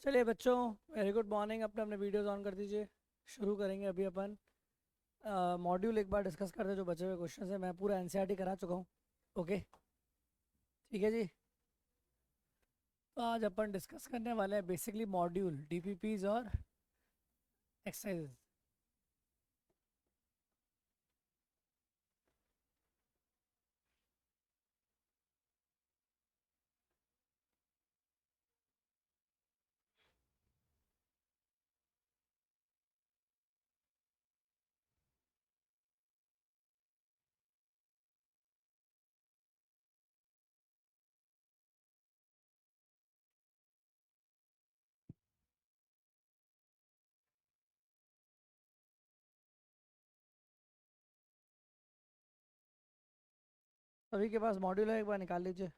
चलिए बच्चों, very good morning. अपने अपने वीडियोस ऑन कर दीजिए। शुरू करेंगे अभी अपन। मॉड्यूल एक बार डिस्कस करते हैं। जो बचे हुए क्वेश्चन है मैं पूरा एनसीईआरटी करा चुका हूँ। ओके, ठीक है जी। तो आज अपन डिस्कस करने वाले हैं बेसिकली मॉड्यूल डीपीपीज और एक्सरसाइजेज। सभी के पास मॉड्यूल है, एक बार निकाल लीजिए।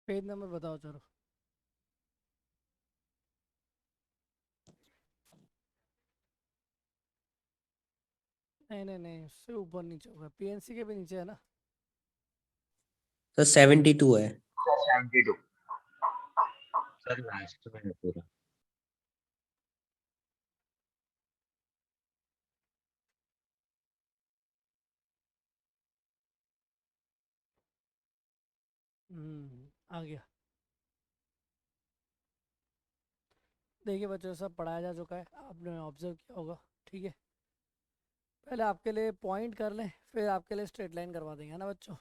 पेज नंबर बताओ चलो। नहीं नहीं नहीं, उससे ऊपर नीचे होगा। पीएनसी के भी नीचे है ना। सर 72 है। सर 72। सर लास्ट में है पूरा। आ गया। देखिए बच्चों, सब पढ़ाया जा चुका है, आपने ऑब्जर्व किया होगा। ठीक है, पहले आपके लिए पॉइंट कर लें, फिर आपके लिए स्ट्रेट लाइन करवा देंगे, है ना बच्चों।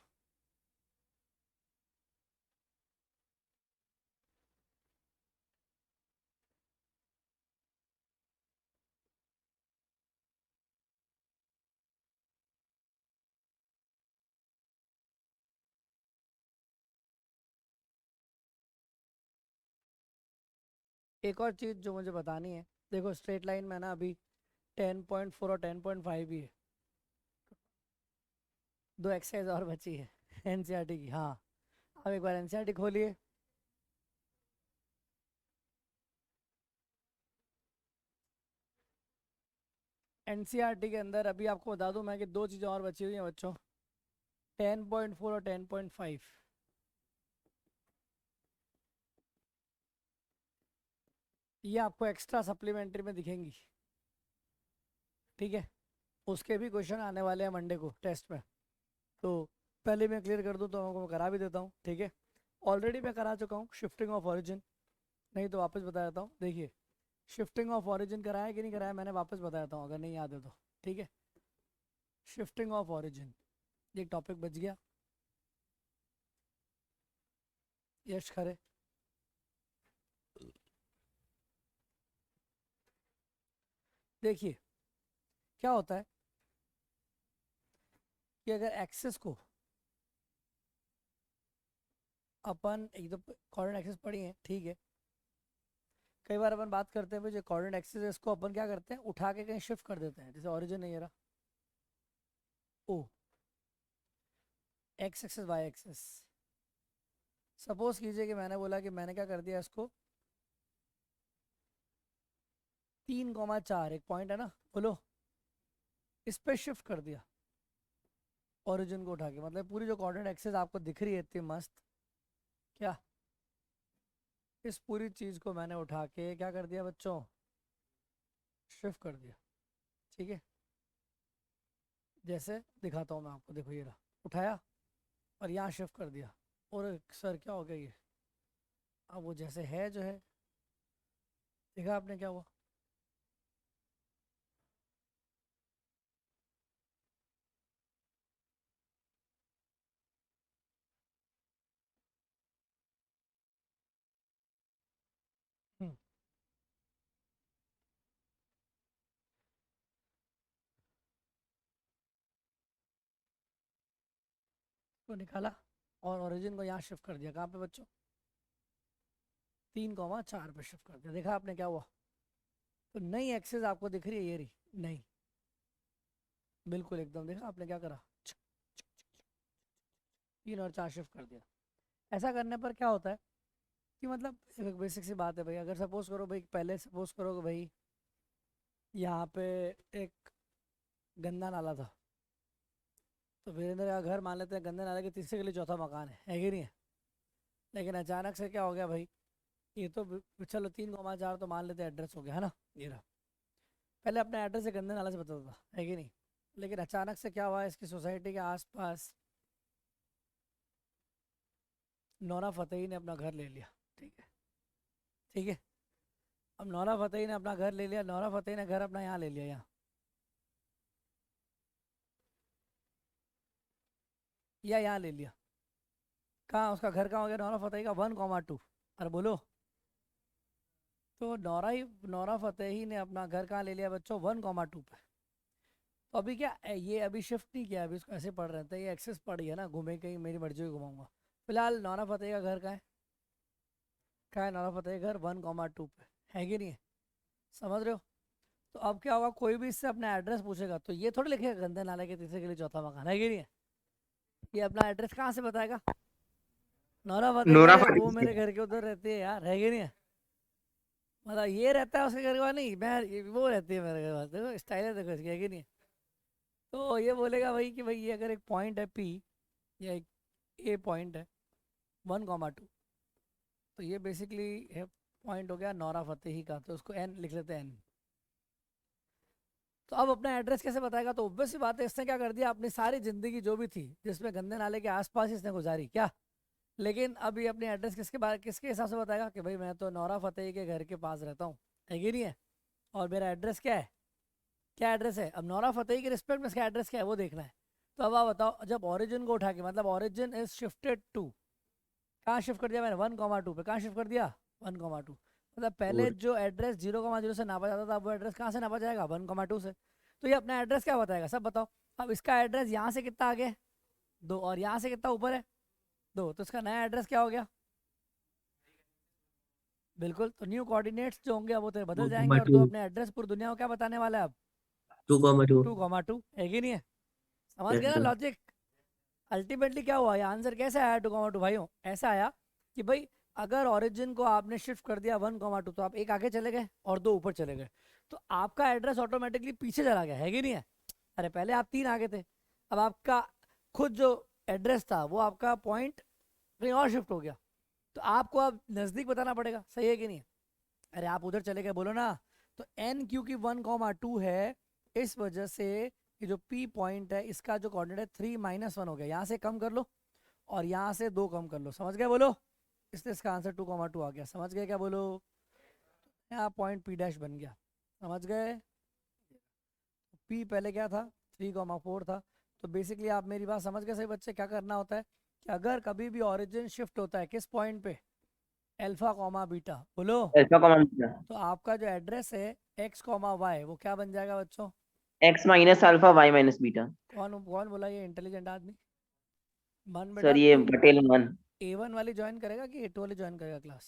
एक और चीज़ जो मुझे बतानी है, देखो स्ट्रेट लाइन में ना अभी 10.4 और 10.5 भी है। दो एक्सरसाइज और बची है एनसीईआरटी की। हाँ, अब एक बार एनसीईआरटी खोलिए। एनसीईआरटी के अंदर अभी आपको बता दूं मैं कि दो चीज़ें और बची हुई हैं बच्चों, 10.4 और 10.5। ये आपको एक्स्ट्रा सप्लीमेंट्री में दिखेंगी। ठीक है, उसके भी क्वेश्चन आने वाले हैं मंडे को टेस्ट में। तो पहले मैं क्लियर कर दूं तो मैं करा भी देता हूँ। ठीक है, ऑलरेडी मैं करा चुका हूँ शिफ्टिंग ऑफ ओरिजिन। नहीं तो वापस बता देता हूँ। देखिए, शिफ्टिंग ऑफ ओरिजिन कराया कि नहीं कराया, मैंने वापस बता देता हूँ अगर नहीं याद है तो। ठीक है, शिफ्टिंग ऑफ ओरिजिन ये टॉपिक बच गया। यश खरे, देखिए क्या होता है कि अगर एक्सेस को अपन एक तो कोऑर्डिनेट एक्सेस पढ़ी है, ठीक है। कई बार अपन बात करते हैं जो कोऑर्डिनेट एक्सेस है इसको अपन क्या करते हैं, उठा के कहीं शिफ्ट कर देते हैं। जैसे ओरिजिन है ये रहा, O, X axis Y axis. Suppose कीजिए कि मैंने बोला कि मैंने क्या कर दिया इसको 3,4 एक पॉइंट है ना, बोलो, इस पे शिफ्ट कर दिया ओरिजिन को उठा के। मतलब पूरी जो कोऑर्डिनेट एक्सेस आपको दिख रही है इतनी मस्त, क्या इस पूरी चीज को मैंने उठा के क्या कर दिया बच्चों, शिफ्ट कर दिया। ठीक है, जैसे दिखाता हूँ मैं आपको, देखो ये रहा, उठाया और यहाँ शिफ्ट कर दिया। और सर क्या हो गया ये, अब वो जैसे है जो है, देखा आपने क्या हुआ। हम्म, को निकाला और ओरिजिन को यहाँ शिफ्ट कर दिया, कहाँ पे बच्चों, 3,4 पे शिफ्ट कर दिया। देखा आपने क्या हुआ। तो नई एक्सेस आपको दिख रही है, ये रही नहीं, बिल्कुल एकदम, देखा आपने क्या करा, 3 और 4 शिफ्ट कर दिया। ऐसा करने पर क्या होता है कि मतलब एक बेसिक सी बात है भाई, अगर सपोज करो भाई, पहले सपोज करो कि भाई यहाँ पे एक गंदा नाला था, तो वीरेंद्र का घर मान लेते हैं गंदे नाले के तीसरे गली चौथा मकान है कि नहीं है। लेकिन अचानक से क्या हो गया भाई, ये तो चलो 3,4 तो मान लेते हैं एड्रेस हो गया है ना, ये रहा। पहले अपना एड्रेस से गंदे नाले से बताता था, है कि नहीं। लेकिन अचानक से क्या हुआ, इसकी सोसाइटी के आसपास नौरा फतेही ने अपना घर ले लिया। ठीक है, ठीक है। अब नौरा फतेही ने अपना घर ले लिया, नौरा फतेही ने घर अपना यहाँ ले लिया, यहाँ या यहाँ ले लिया। कहाँ उसका घर कहाँ हो गया, नौरा फतेही का 1,2। अरे बोलो। तो नौरा फतेही ने अपना घर कहाँ ले लिया बच्चों, 1,2 पे। तो अभी क्या ये अभी शिफ्ट नहीं किया, अभी इसको ऐसे पढ़ रहे थे, ये एक्सेस पड़ी है ना, घूमे कहीं मेरी मर्जी को घुमाऊंगा। फिलहाल नौरा फतेही का घर कहाँ है नौरा फतेही घर 1,2 पे, है कि नहीं है, समझ रहे हो। तो अब क्या होगा, कोई भी इससे अपना एड्रेस पूछेगा तो ये थोड़ी लिखेगा गंदे नाले के तीसरे के लिए चौथा मकान, है कि नहीं है। ये अपना एड्रेस कहाँ से बताएगा, नौरा फतेही नोरा करे वो फतेही मेरे घर के उधर रहती है यार, है कि नहीं है। मतलब ये रहता है उसके घर के बाद, नहीं मैं वो रहती है मेरे घर के बाद, देखो स्टाइल है, देखो इसकी, है कि नहीं है। तो ये बोलेगा भाई कि भाई ये अगर एक पॉइंट है पी, या एक ए पॉइंट है 1,2, तो ये बेसिकली है पॉइंट हो गया नौरा फतेही का, तो उसको एन लिख लेते हैं एन। तो अब अपना एड्रेस कैसे बताएगा, तो ऑब्वियस सी बात है, इसने क्या कर दिया, अपनी सारी जिंदगी जो भी थी जिसमें गंदे नाले के आसपास ही इसने गुजारी क्या। लेकिन अब ये अपनी एड्रेस किसके हिसाब से बताएगा कि भाई मैं तो नौरा फतेही के घर के पास रहता हूँ, है कि नहीं है। और मेरा एड्रेस क्या है, क्या एड्रेस है, अब नौरा फतेही के रिस्पेक्ट में इसका एड्रेस क्या है वो देखना है। तो अब आप बताओ, जब ओरिजिन को उठा के, मतलब ओरिजिन इज शिफ्टेड टू, कहाँ शिफ्ट कर दिया मैंने, 1,2 पे, कहाँ शिफ्ट कर दिया 1,2। मतलब पहले और जो एड्रेस 0,0 से नापा जाता था, वो एड्रेस कहाँ से नापा जाएगा 1,2 से। तो ये अपना एड्रेस क्या बताएगा सब बताओ। अब इसका एड्रेस यहाँ से कितना आगे है 2, और यहाँ से कितना ऊपर है 2, तो इसका नया एड्रेस क्या हो गया, बिल्कुल। तो न्यू कोऑर्डिनेट्स जो होंगे अब वो तो बदल जाएंगे, और तो 2,2 अपने एड्रेस पूरी दुनिया को क्या बताने वाला है अब, 2,2 2,2, है कि नहीं है। समझ यस गए ना सर। लॉजिक। अल्टीमेटली क्या हुआ, ये आंसर कैसे आया 2,2 भाइयों, ऐसा आया कि भाई अगर ओरिजिन को आपने शिफ्ट कर दिया 1,2, तो आप एक आगे चले गए और 2 ऊपर चले गए, तो आपका एड्रेस ऑटोमेटिकली पीछे चला गया, है कि नहीं है। अरे पहले आप 3 आगे थे, अब आपका खुद जो एड्रेस था वो आपका पॉइंट कहीं और शिफ्ट हो गया, तो आपको अब नज़दीक बताना पड़ेगा, सही है कि नहीं। अरे आप उधर चले गए बोलो ना। तो एन क्योंकि 1,2 है, इस वजह से ये जो पी पॉइंट है इसका जो कोऑर्डिनेट है 3 - 1 हो गया, यहाँ से कम कर लो और यहाँ से 2 कम कर लो, समझ गए बोलो। इसलिए इसका आंसर 2,2 आ गया, समझ गए क्या बोलो। यहाँ पॉइंट पी डैश बन गया, समझ गए। पी पहले क्या था 3,4 था। तो बेसिकली आप मेरी बात समझ गए सही बच्चे, क्या करना होता है कि अगर कभी भी ओरिजिन शिफ्ट होता है किस पॉइंट पे, अल्फा कॉमा बीटा, बोलो। Alpha comma beta. तो आपका जो एड्रेस है एक्स कॉमा वाई, वो क्या बन जाएगा बच्चों, x minus alpha y minus beta. कौन कौन बोला ये इंटेलिजेंट आदमी, मन बेटा सर ये तू पटेल वन। A1 वाली ज्वाइन करेगा कि A2 वाली ज्वाइन करेगा क्लास।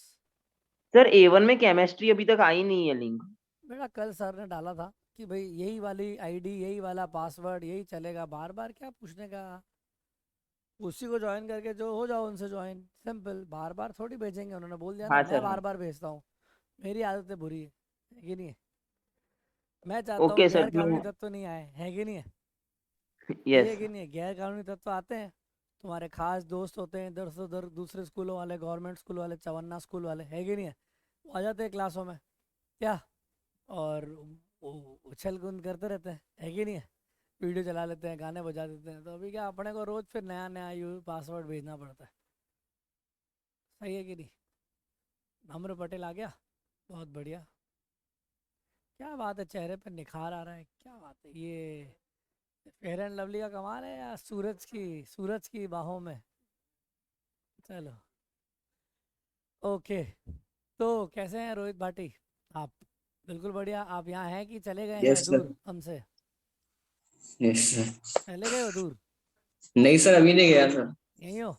सर A1 में केमिस्ट्री अभी तक आई नहीं है लिंक। बेटा कल सर ने डाला था कि भाई यही वाली आईडी यही वाला पासवर्ड यही चलेगा, बार बार क्या पूछने का, उसी को ज्वाइन करके जो हो जाओ उनसे ज्वाइन, सिंपल, बार बार थोड़ी भेजेंगे, उन्होंने बोल दिया ना हाँ मैं सर बार हाँ। बार भेजता हूँ, मेरी आदतें बुरी है कि नहीं है। मैं चाहता हूँ ओके सर गैर कानूनी तो तत्व नहीं आए, है कि नहीं है, ये यस। कि नहीं है, गैर कानूनी तत्व आते हैं तुम्हारे खास दोस्त होते हैं इधर से उधर, दूसरे स्कूलों वाले, गवर्नमेंट स्कूल वाले, चवन्ना स्कूल वाले, है कि नहीं है? वो आ जाते हैं क्लासों में क्या, और उछल कूद करते रहते हैं, है कि नहीं है? वीडियो चला लेते हैं, गाने बजा देते हैं। तो अभी क्या अपने को रोज फिर नया नया यू पासवर्ड भेजना पड़ता है। सही है कि नहीं? नम्र पटेल आ गया, बहुत बढ़िया। क्या बात है, चेहरे पर निखार आ रहा है, क्या बात है। ये फेयर एंड लवली का कमाल है या सूरज की बाहों में? चलो, ओके। तो कैसे हैं रोहित भाटी आप? बिल्कुल बढ़िया। आप यहाँ हैं कि चले गए हैं यस सर। दूर हमसे? Yes sir. चले गए हो दूर? नहीं सर, अभी नहीं गया सर। यहीं हो?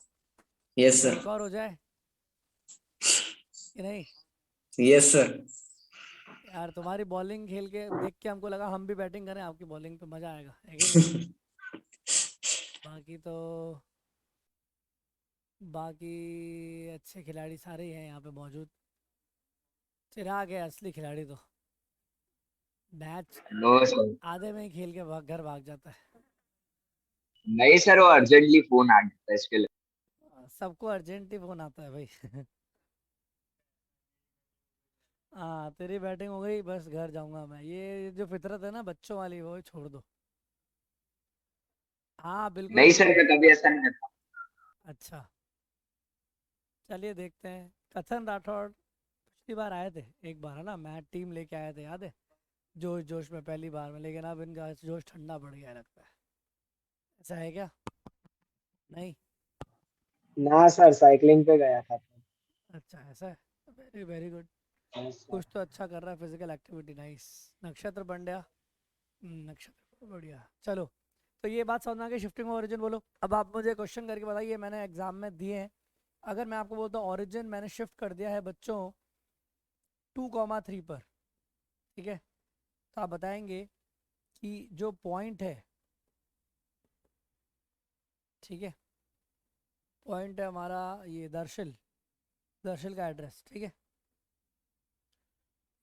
Yes sir. एक और हो जाए कि नहीं? Yes sir. यार तुम्हारी बॉलिंग खेल के देख के हमको लगा हम भी बैटिंग करें आपकी बॉलिंग पे, मजा आएगा, है कि नहीं? बाकी तो, बाकी अच्छे खिलाड़ी सारे ही हैं यहाँ पे मौजूद। चिराग है असली खिलाड़ी तो, मैच नो सर। आधे में ही खेल के घर भाग जाता है। नहीं सर, वो अर्जेंटली फोन आ गया था इसके लिए। सबको अर्जेंट ही फोन आता है भाई। हाँ, तेरी बैटिंग हो गई, बस घर जाऊंगा मैं। ये जो फितरत है ना बच्चों वाली, वो छोड़ दो। हाँ बिल्कुल नहीं सर, बिल्कुल। मैं कभी ऐसा नहीं करता। अच्छा, चलिए देखते हैं। कथन राठौड़ पिछली बार आए थे एक बार, है ना, मैच टीम लेके आए थे, याद है? जोश जोश में पहली बार में, लेकिन अब इनका जोश ठंडा पड़ गया लगता है। ऐसा है क्या? नहीं? ना सर, साइकिलिंग पे गया था। अच्छा ऐसा है। Very very good. Yes sir. कुछ तो अच्छा कर रहा है, फिजिकल एक्टिविटी, नाइस। नक्षत्र पंड्या। नक्षत्र बढ़िया। चलो, तो ये बात समझ में आ गई। शिफ्टिंग ऑफ ओरिजिन बोलो। अब आप मुझे क्वेश्चन करके बताइए, मैंने एग्जाम में दिए हैं। अगर मैं आपको बोलता हूँ ओरिजिन मैंने शिफ्ट कर दिया है बच्चों 2,3 पर, ठीक है, तो आप बताएंगे कि जो पॉइंट है, ठीक है, पॉइंट है हमारा ये दर्शिल, दर्शिल का एड्रेस, ठीक है,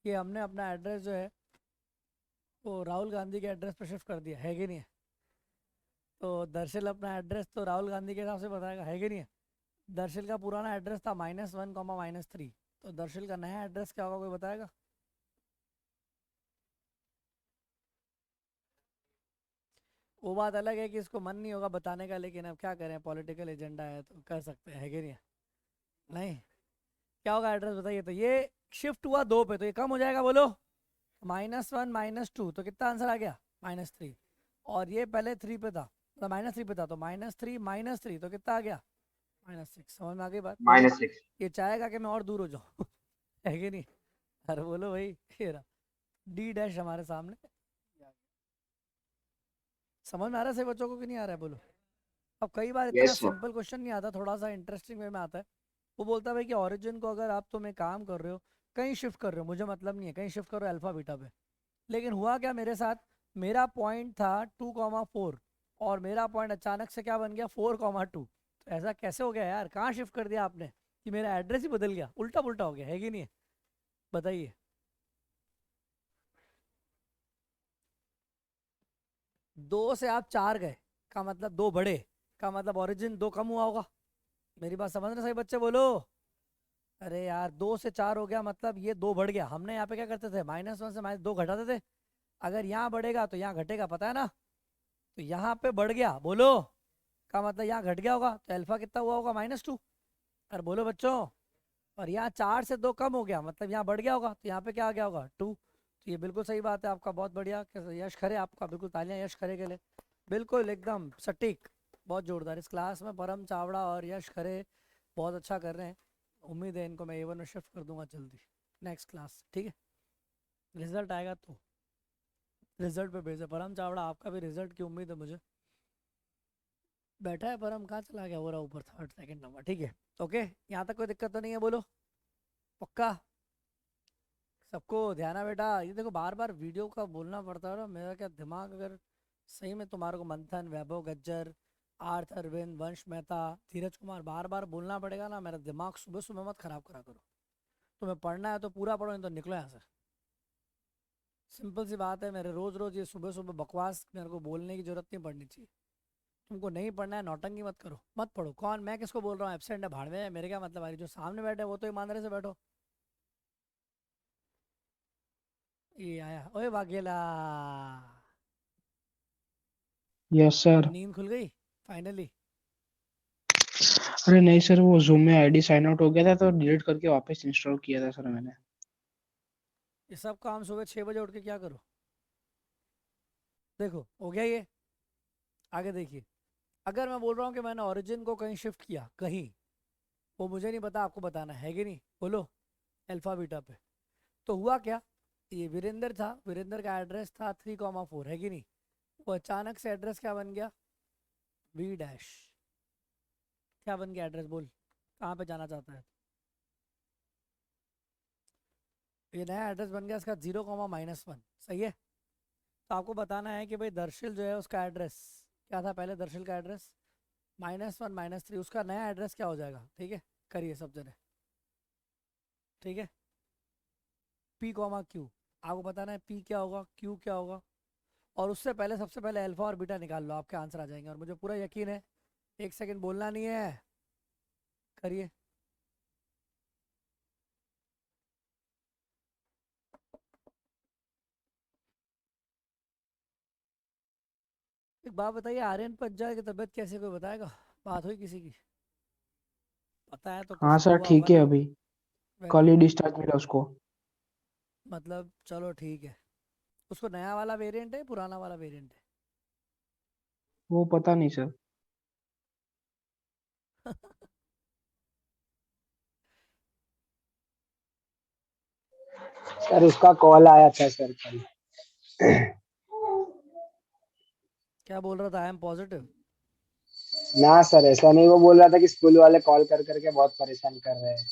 ये हमने अपना एड्रेस जो है वो राहुल गांधी के एड्रेस पर शिफ्ट कर दिया, है कि नहीं है? तो दर्शिल अपना एड्रेस तो राहुल गांधी के हिसाब से बताएगा, है कि नहीं है? दर्शिल का पुराना एड्रेस था -1, -3। तो दर्शिल का नया एड्रेस क्या होगा, कोई बताएगा? वो बात अलग है कि इसको मन नहीं होगा बताने का, लेकिन अब क्या करें, पॉलिटिकल एजेंडा है तो कर सकते हैं, है कि नहीं है? नहीं, क्या होगा एड्रेस बताइए। तो ये शिफ्ट हुआ 2 पे, तो ये कम हो जाएगा, बोलो। -1 -2, तो कितना आंसर आ गया? -3। और ये पहले 3 पे था, मतलब -3 पे था, तो -3 -3 तो कितना आ गया? -6। समझ में आ गई बात, बोलो। -6। ये चाहेगा कि मैं और दूर हो जाऊँ। है कि नहीं? अरे बोलो भाई, ये रहा डी डैश हमारे सामने। समझ में आ रहा है सही बच्चों को कि नहीं आ रहा है, बोलो। अब कई बार इतना यस सर। सिंपल क्वेश्चन नहीं आता, थोड़ा सा इंटरेस्टिंग वे में आता है। वो बोलता है भाई कि ओरिजिन को अगर आप तुम्हें काम कर रहे हो, कहीं शिफ्ट कर रहे हो, मुझे मतलब नहीं है, कहीं शिफ्ट कर रहे हो अल्फा बीटा पे, लेकिन हुआ क्या मेरे साथ, मेरा पॉइंट था 2,4 और मेरा पॉइंट अचानक से क्या बन गया 4,2। तो ऐसा कैसे हो गया यार, कहाँ शिफ्ट कर दिया आपने कि मेरा एड्रेस ही बदल गया, उल्टा पुल्टा हो गया, है कि नहीं है? बताइए। 2 से आप 4 गए का मतलब 2 बढ़े, का मतलब ओरिजिन 2 कम हुआ होगा। मेरी बात समझ रहे सही बच्चे, बोलो। अरे यार 2 से 4 हो गया, मतलब ये 2 बढ़ गया। हमने यहाँ पे क्या करते थे, -1 से -2 घटाते थे। अगर यहाँ बढ़ेगा तो यहाँ घटेगा, पता है ना? तो यहाँ पे बढ़ गया, बोलो, का मतलब यहाँ घट गया होगा, तो अल्फा कितना हुआ होगा, -2। अरे बोलो बच्चों। और यहाँ 4 से 2 कम हो गया, मतलब यहाँ बढ़ गया होगा, तो यहाँ पे क्या आ गया होगा, 2। तो ये बिल्कुल सही बात है आपका, बहुत बढ़िया, यश खरे आपका, बिल्कुल तालियां यश खरे के लिए। बिल्कुल एकदम सटीक, बहुत जोरदार। इस क्लास में परम चावड़ा और यश खरे बहुत अच्छा कर रहे हैं। उम्मीद है इनको मैं A1 में शिफ्ट कर दूंगा जल्दी, नेक्स्ट क्लास, ठीक है? रिजल्ट आएगा तो रिजल्ट पे भेजे परम चावड़ा, आपका भी रिजल्ट की उम्मीद है मुझे। बैठा है परम, कहाँ चला गया, हो रहा ऊपर 3rd 2nd नंबर, ठीक है। ओके, यहाँ तक कोई दिक्कत तो नहीं है, बोलो पक्का? सबको ध्यान है बेटा। ये देखो बार बार वीडियो का बोलना पड़ता है ना, मेरा क्या दिमाग, अगर सही में तुम्हारे को मंथन, वैभव गज्जर, आर्थ अरविंद, वंश मेहता, धीरज कुमार बार बार बोलना पड़ेगा ना, मेरा दिमाग सुबह सुबह मत खराब करा करो। तुम्हें पढ़ना है तो पूरा पढ़ो, नहीं तो निकलो यहाँ से। सिंपल सी बात है, मेरे रोज रोज ये सुबह सुबह बकवास मेरे को बोलने की जरूरत नहीं पड़नी चाहिए। तुमको नहीं पढ़ना है नौटंकी मत करो, मत पढ़ो। कौन, मैं किसको बोल रहा हूँ एब्सेंट है, भाड़ में, मेरे क्या मतलब आ रही, जो सामने बैठे वो तो ईमानदारी से बैठो। ये आया, ओए वाघेला, यस सर। नींद खुल गई फाइनली। अरे नहीं सर, वो जूम में आईडी साइन आउट हो गया था तो डिलीट करके वापस इंस्टॉल किया था सर मैंने। ये सब काम सुबह 6 बजे उठ के क्या करो। देखो हो गया ये, आगे देखिए। अगर मैं बोल रहा हूँ कि मैंने ओरिजिन को कहीं शिफ्ट किया कहीं, वो मुझे नहीं पता, आपको बताना है कि नहीं, बोलो, अल्फा बीटा पे। तो हुआ क्या, ये वीरेंद्र था, वीरेंद्र का एड्रेस था 3,4 है कि नहीं, वो अचानक से एड्रेस क्या बन गया, वी डैश। क्या बन गया एड्रेस, बोल कहाँ पे जाना चाहता है। ये नया एड्रेस बन गया इसका 0,-1, सही है। तो आपको बताना है कि भाई दर्शिल जो है उसका एड्रेस क्या था पहले, दर्शिल का एड्रेस -1 -3, उसका नया एड्रेस क्या हो जाएगा। ठीक है, करिए सब जने, ठीक है। P, Q, आपको बताना है P क्या होगा, Q क्या होगा, और उससे पहले सबसे पहले अल्फा और बीटा निकाल लो, आपके आंसर आ जाएंगे। और मुझे पूरा यकीन है, 1 सेकंड बोलना नहीं है, करिए। एक बात बताइए, आर्यन पंचाल की तबीयत कैसे, कोई बताएगा, बात हुई किसी की, पता है तो हाँ कुछ तो सर हुआ होगा ठीक है, ना। अभी वेरी कल ही गुड, डिस्चार्ज मिला उसको। मतलब चलो ठीक है। उसको नया वाला वेरिएंट है, पुराना वाला वेरिएंट वो पता नहीं सर। है। सर उसका कॉल आया था सर कल। क्या बोल रहा था, आई एम पॉजिटिव। ना सर ऐसा नहीं, वो बोल रहा था कि स्कूल वाले कॉल कर करके बहुत परेशान कर रहे हैं।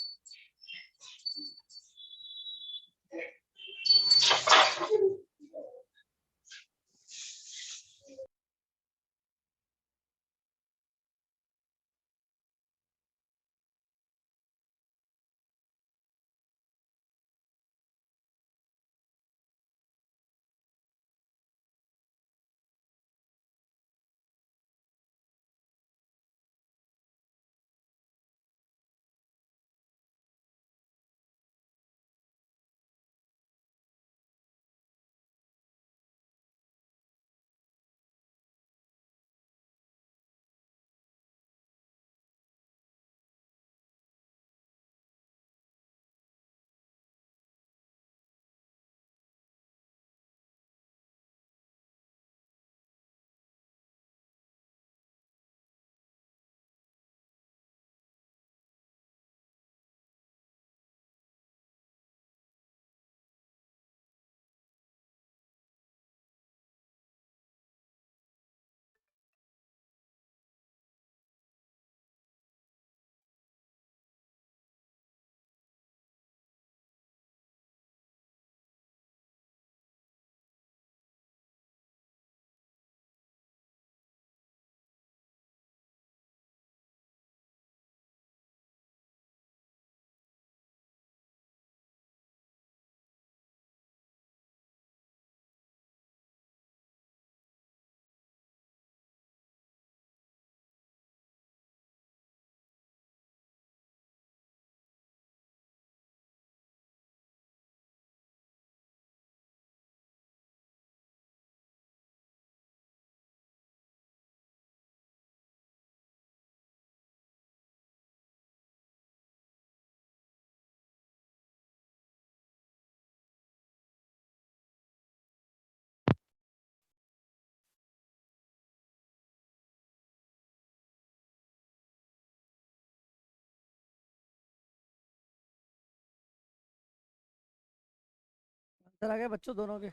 आंसर आ गया बच्चों दोनों के।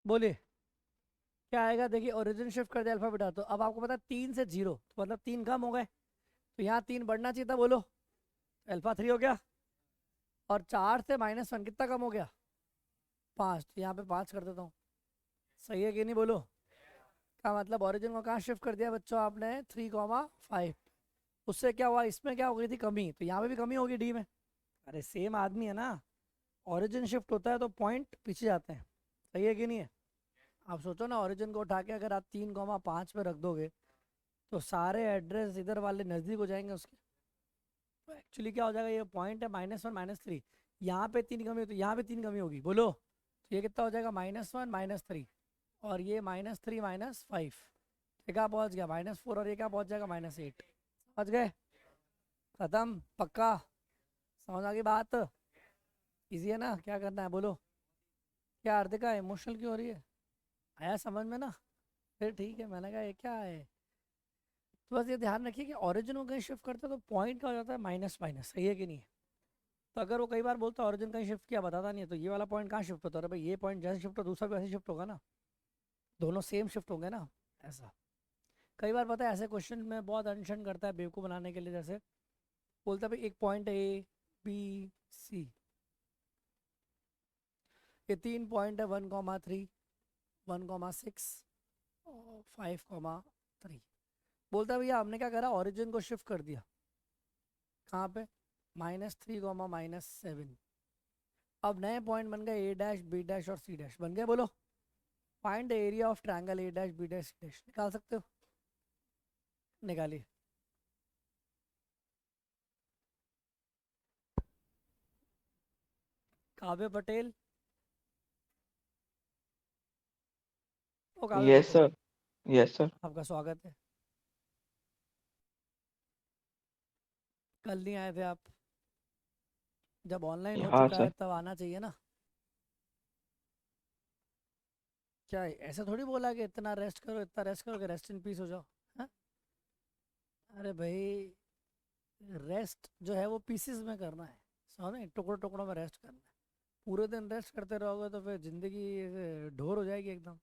बोलिए क्या आएगा, देखिए ओरिजिन शिफ्ट कर दिया अल्फा बीटा, तो अब आपको पता है 3 से 0, तो मतलब 3 कम हो गए, तो यहाँ 3 बढ़ना चाहिए था, बोलो अल्फा 3 हो गया। और 4 से -1 कितना कम हो गया 5, तो यहाँ पे 5 कर देता हूँ। सही है कि नहीं बोलो? का मतलब ओरिजिन को कहाँ शिफ्ट कर दिया बच्चों आपने 3,5। उससे क्या हुआ, इसमें क्या हो गई थी कमी, तो यहाँ पे भी कमी होगी डी में। अरे सेम आदमी है ना, ओरिजिन शिफ्ट होता है तो पॉइंट पीछे जाते हैं। सही है कि नहीं है? आप सोचो ना, ओरिजिन को उठा के अगर आप 3,5 पे रख दोगे तो सारे एड्रेस इधर वाले नज़दीक हो जाएंगे उसके। तो एक्चुअली क्या हो जाएगा, ये पॉइंट है -1 -3, यहाँ पे 3 कमी होती है, यहाँ पे 3 कमी होगी बोलो, तो ये कितना हो जाएगा -1 -3, और ये -3 -5, ये क्या पहुँच गया -4, और ये क्या पहुँच जाएगा -8। समझ गए? खत्म? पक्का? समझ आ गई बात? इजी है ना? क्या करना है बोलो? क्या हार्दिका इमोशनल क्यों हो रही है? आया समझ में ना? फिर ठीक है, मैंने कहा ये क्या है। तो बस ये ध्यान रखिए कि ओरिजिन को कहीं शिफ्ट करते हैं तो पॉइंट का हो जाता है माइनस माइनस। सही है कि नहीं? तो अगर वो कई बार बोलता है ओरिजिन कहीं शिफ्ट किया बताता नहीं है, तो ये वाला पॉइंट कहाँ शिफ्ट होता है? अरे भाई ये पॉइंट जैसे शिफ्ट हो दूसरा भी ऐसे शिफ्ट होगा ना, दोनों सेम शिफ्ट होंगे ना, ऐसा। कई बार पता है ऐसे क्वेश्चन में बहुत अनशन करता है बेवकूफ़ बनाने के लिए, जैसे बोलता है भाई एक पॉइंट ए बी सी, ये 3 पॉइंट है 1,3 1,6 और 5,3। बोलता है भैया हमने क्या करा, ओरिजिन को शिफ्ट कर दिया कहाँ पे, -3, -7। अब नए पॉइंट बन गए ए डैश बी डैश और सी डैश बन गए। बोलो find area of triangle A dash B dash C dash. निकाल सकते हो? निकालिए। काव्य पटेल, ओ Kavya yes Patel, sir, yes sir. आपका स्वागत है। कल नहीं आए थे आप? जब ऑनलाइन हो हाँ चुका है सर। तब आना चाहिए ना। क्या है, ऐसा थोड़ी बोला कि इतना रेस्ट करो, इतना रेस्ट करो कि रेस्ट इन पीस हो जाओ? हाँ? अरे भाई रेस्ट जो है वो पीसेस में करना है, समझ नहीं, टुकड़ों टुकड़ों में रेस्ट करना है। पूरे दिन रेस्ट करते रहोगे तो फिर जिंदगी ऐसे ढोर हो जाएगी एकदम।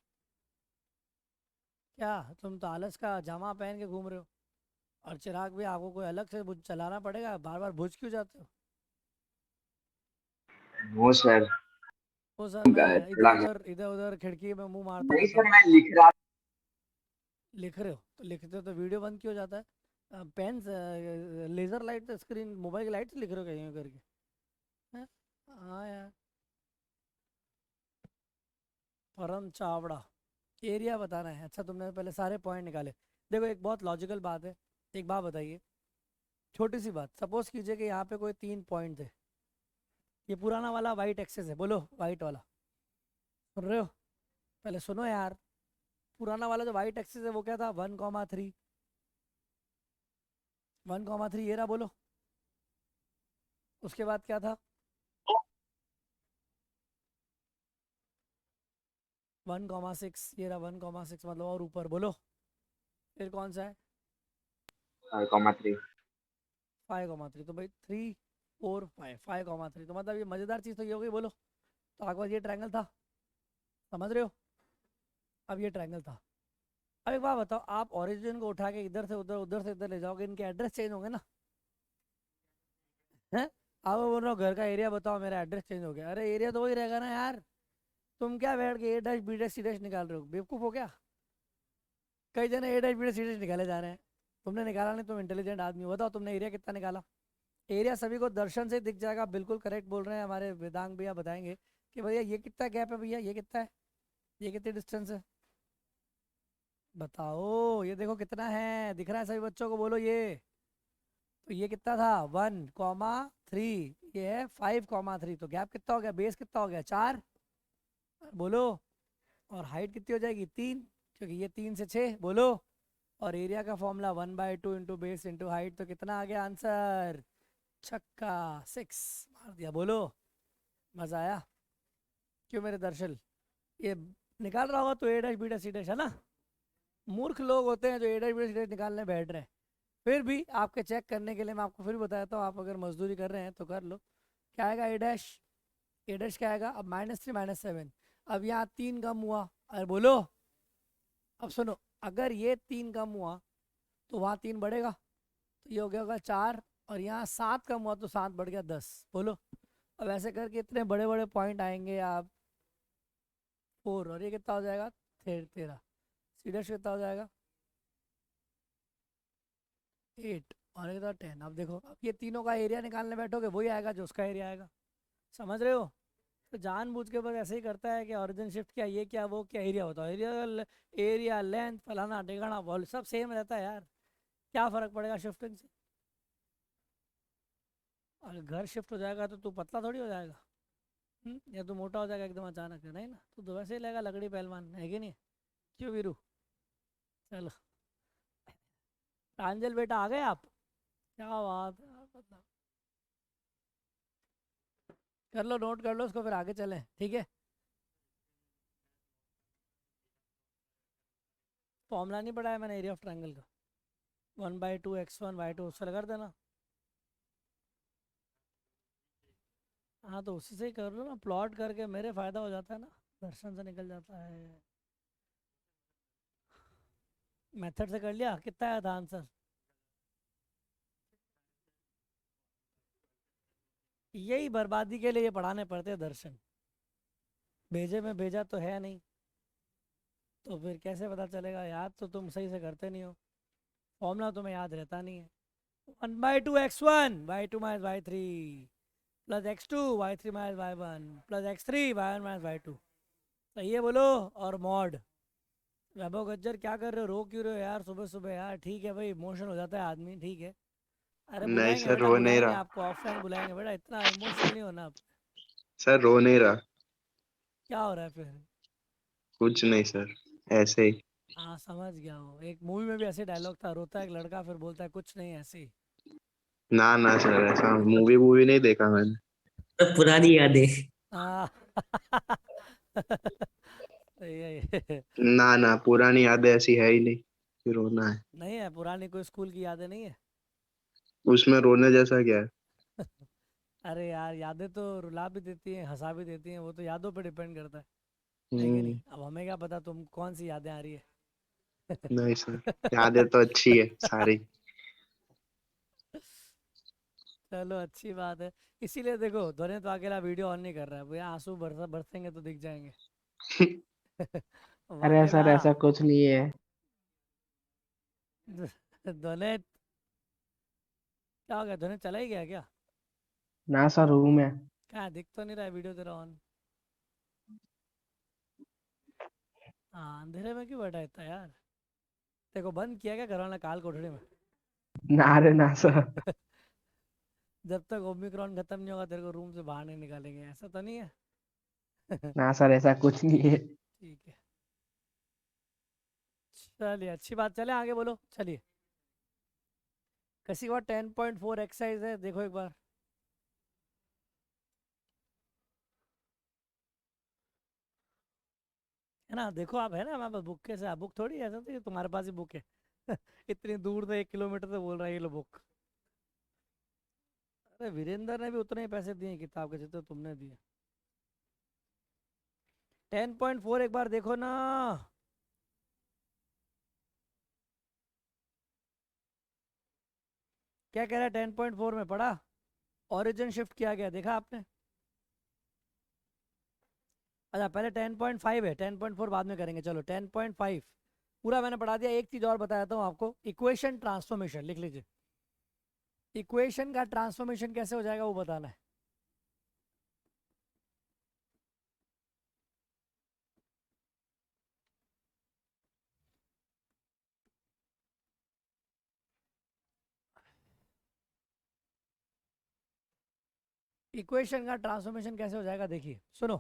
क्या तुम तो आलस का जामा पहन के घूम रहे हो, और चिराग भी आपको कोई अलग से चलाना पड़ेगा, बार बार बुझ क्यों जाते हो? नो सर, वो सर मैं थोड़ा इधर उधर खिड़की में मुंह मारता नहीं रहता सर, हूँ। मैं लिख रहा लिख रहे हो तो लिखते हो तो वीडियो बंद क्यों हो जाता है? Pen laser light screen mobile की लाइट से लिख रहे हो क्या यूँ करके? हैं? हाँ यार, परम चावड़ा। एरिया बताना है? अच्छा तुमने पहले सारे पॉइंट निकाले। देखो एक बहुत लॉजिकल बात है, एक बात बताइए, छोटी सी बात, सपोज कीजिए कि यहाँ पे कोई 3 पॉइंट थे, ये पुराना वाला वाइट एक्सेस है, बोलो वाइट वाला, सुन रहे हो? पहले सुनो यार, पुराना वाला जो वाइट एक्सेस है वो क्या था, 1,3 1,3 ये रहा, बोलो। उसके बाद क्या था, 1,6 ये रहा, 1,6 मतलब और ऊपर, बोलो। फिर कौन सा है, 5,3। 5,3, तो भाई 3 4 5 5,3, तो मतलब ये मज़ेदार चीज़ तो ये हो गई, बोलो। तो आपके पास ये ट्रायंगल था, समझ रहे हो? अब ये ट्रायंगल था। अब एक बात बताओ, आप ओरिजिन को उठा के इधर से उधर उधर से इधर ले जाओगे, इनके एड्रेस चेंज होंगे ना? हैं? आप बोल रहे हो घर का एरिया बताओ, मेरा एड्रेस चेंज हो गया, अरे एरिया तो वही रहेगा ना यार। तुम क्या बैठ के A dash B dash C dash निकाल रहे हो, बेवकूफ़ हो क्या? कई जने A dash B dash C dash निकाले जा रहे हैं, तुमने निकाला नहीं, तुम इंटेलिजेंट आदमी हो। बताओ तुमने एरिया कितना निकाला? एरिया सभी को दर्शन से दिख जाएगा, बिल्कुल करेक्ट बोल रहे हैं हमारे वेदांग भैया, बताएंगे कि भैया ये कितना गैप है, भैया ये कितना है, ये कितनी डिस्टेंस है, बताओ। ये देखो कितना है, दिख रहा है सभी बच्चों को, बोलो ये। तो ये कितना था 1,3, ये है 5,3, तो गैप कितना हो गया, बेस कितना हो गया 4, बोलो। और हाइट कितनी हो जाएगी 3, क्योंकि ये 3 से 6, बोलो। और एरिया का formula 1/2 into base into height, तो कितना आ गया आंसर, छक्का 6 मार दिया, बोलो। मजा आया? क्यों मेरे दर्शन, ये निकाल रहा होगा तो A dash B dash C dash है ना। मूर्ख लोग होते हैं जो A dash B dash C dash निकालने बैठ रहे हैं। फिर भी आपके चेक करने के लिए मैं आपको फिर बताता हूँ, आप अगर मजदूरी कर रहे हैं तो कर लो। क्या आएगा ए डैश, ए डैश क्या आएगा, अब -3 -7, अब यहाँ 3 कम हुआ, अरे बोलो। अब सुनो, अगर ये 3 कम हुआ तो वहाँ 3 बढ़ेगा, तो ये हो गया होगा 4, और यहाँ 7 कम हुआ तो 7 बढ़ गया 10, बोलो। अब ऐसे करके इतने बड़े बड़े पॉइंट आएंगे आप 4 और ये कितना हो जाएगा 13 सी डैश कितना हो जाएगा 8 और ये कितना 10। अब देखो अब ये तीनों का एरिया निकालने बैठोगे वही आएगा जो उसका एरिया आएगा। समझ रहे हो? तो जानबूझ के बस ऐसे ही करता है कि ऑरिजिन शिफ्ट क्या ये क्या वो क्या एरिया होता है एरिया लेंथ फलाना ढिकाना वॉल सब सेम रहता है यार। क्या फ़र्क पड़ेगा शिफ्टिंग से? अगर घर शिफ्ट हो जाएगा तो तू पतला थोड़ी हो जाएगा। या तू मोटा हो जाएगा एकदम अचानक है नहीं ना। तू तो वैसे ही लगेगा लकड़ी पहलवान है कि नहीं? क्यों वीरू? चलो प्रांजल बेटा आ गए आप? क्या बात है यार, मतलब कर लो नोट कर लो उसको फिर आगे चलें ठीक है। फॉर्मूला नहीं पढ़ाया मैंने एरिया ऑफ ट्रायंगल का 1/2 x1 y2 उससे लगा देना। हाँ तो उसी से ही कर लो ना प्लॉट करके मेरे फायदा हो जाता है ना दर्शन से निकल जाता है। मेथड से कर लिया कितना आया था आंसर? यही बर्बादी के लिए ये पढ़ाने पड़ते हैं दर्शन। भेजे में भेजा तो है नहीं तो फिर कैसे पता चलेगा? याद तो तुम सही से करते नहीं हो फॉर्मूला तुम्हें याद रहता नहीं है। 1/2 x1 y2 - y3 plus x2 y3 - y1 plus x3 y1 - y2 सही है बोलो। और मॉड वैभव गज्जर क्या कर रहे हो रो क्यों रहे हो यार सुबह सुबह यार? ठीक है भाई इमोशनल हो जाता है आदमी ठीक है। अरे नहीं बुलाएंगे सर, बेटा रो नहीं बुलाएंगे रहा। आपको ऑफलाइन बुलाएंगे बेटा इतना इमोशनल नहीं होना आप। सर रो नहीं रहा। क्या हो रहा है फिर? कुछ नहीं सर, ऐसे ही। हाँ समझ गया हूँ एक मूवी में भी ऐसे डायलॉग था रोता है एक लड़का फिर बोलता है कुछ नहीं ऐसे ही। ना ना सर, ऐसा मूवी वूवी नहीं देखा मैंने। सब पुरानी यादें। हाँ सही है ये। ना ना, पुरानी यादें ऐसी है ही नहीं कि रोना है। नहीं है पुरानी कोई स्कूल की यादें नहीं है? उसमें रोने जैसा क्या है? अरे यार यादें तो रुला भी देती हैं हंसा भी देती हैं वो तो यादों पे डिपेंड करता है कि नहीं? हम्म। अब हमें क्या पता तुम कौन सी यादें आ रही है। नहीं सर, यादें तो अच्छी है सारी। चलो अच्छी बात है। इसीलिए देखो ध्वनि तो अकेला वीडियो ऑन नहीं कर रहा है भैया आंसू बरसेंगे तो दिख जाएंगे। अरे वाकई सर वाह। ऐसा कुछ नहीं है। ध्वनि क्या हो गया ध्वनि चला ही गया क्या? ना सर रूम है। क्या दिख तो नहीं रहा है वीडियो तेरा ऑन? हाँ अंधेरे में क्यों बैठा है इतना यार? देखो बंद किया क्या घर वाला काल कोठड़ी में? ना रे ना सर। जब तक ओमिक्रॉन खत्म नहीं होगा तेरे को रूम से बाहर नहीं निकालेंगे ऐसा तो नहीं है? ना सर ऐसा कुछ नहीं है। ठीक है चलिए अच्छी बात चले आगे बोलो चलिए। किसी के बाद 10.4 एक्सरसाइज है देखो एक बार। है ना देखो आप है ना हमारे पास बुक कैसे आप बुक थोड़ी ऐसा तो ये तुम्हारे पास ही बुक है इतनी दूर से 1 किलोमीटर से बोल रहा है ये लो बुक। अरे वीरेंद्र ने भी उतने ही पैसे दिए किताब के जितने तुमने दिए। 10.4 एक बार देखो ना। क्या कह रहा है 10.4 में पढ़ा? ओरिजिन शिफ्ट किया गया देखा आपने? अच्छा पहले 10.5 है 10.4 बाद में करेंगे चलो 10.5 पूरा मैंने पढ़ा दिया। एक चीज़ और बताता हूँ आपको इक्वेशन ट्रांसफॉर्मेशन लिख लीजिए। इक्वेशन का ट्रांसफॉर्मेशन कैसे हो जाएगा वो बताना है। इक्वेशन का ट्रांसफॉर्मेशन कैसे हो जाएगा देखिए सुनो।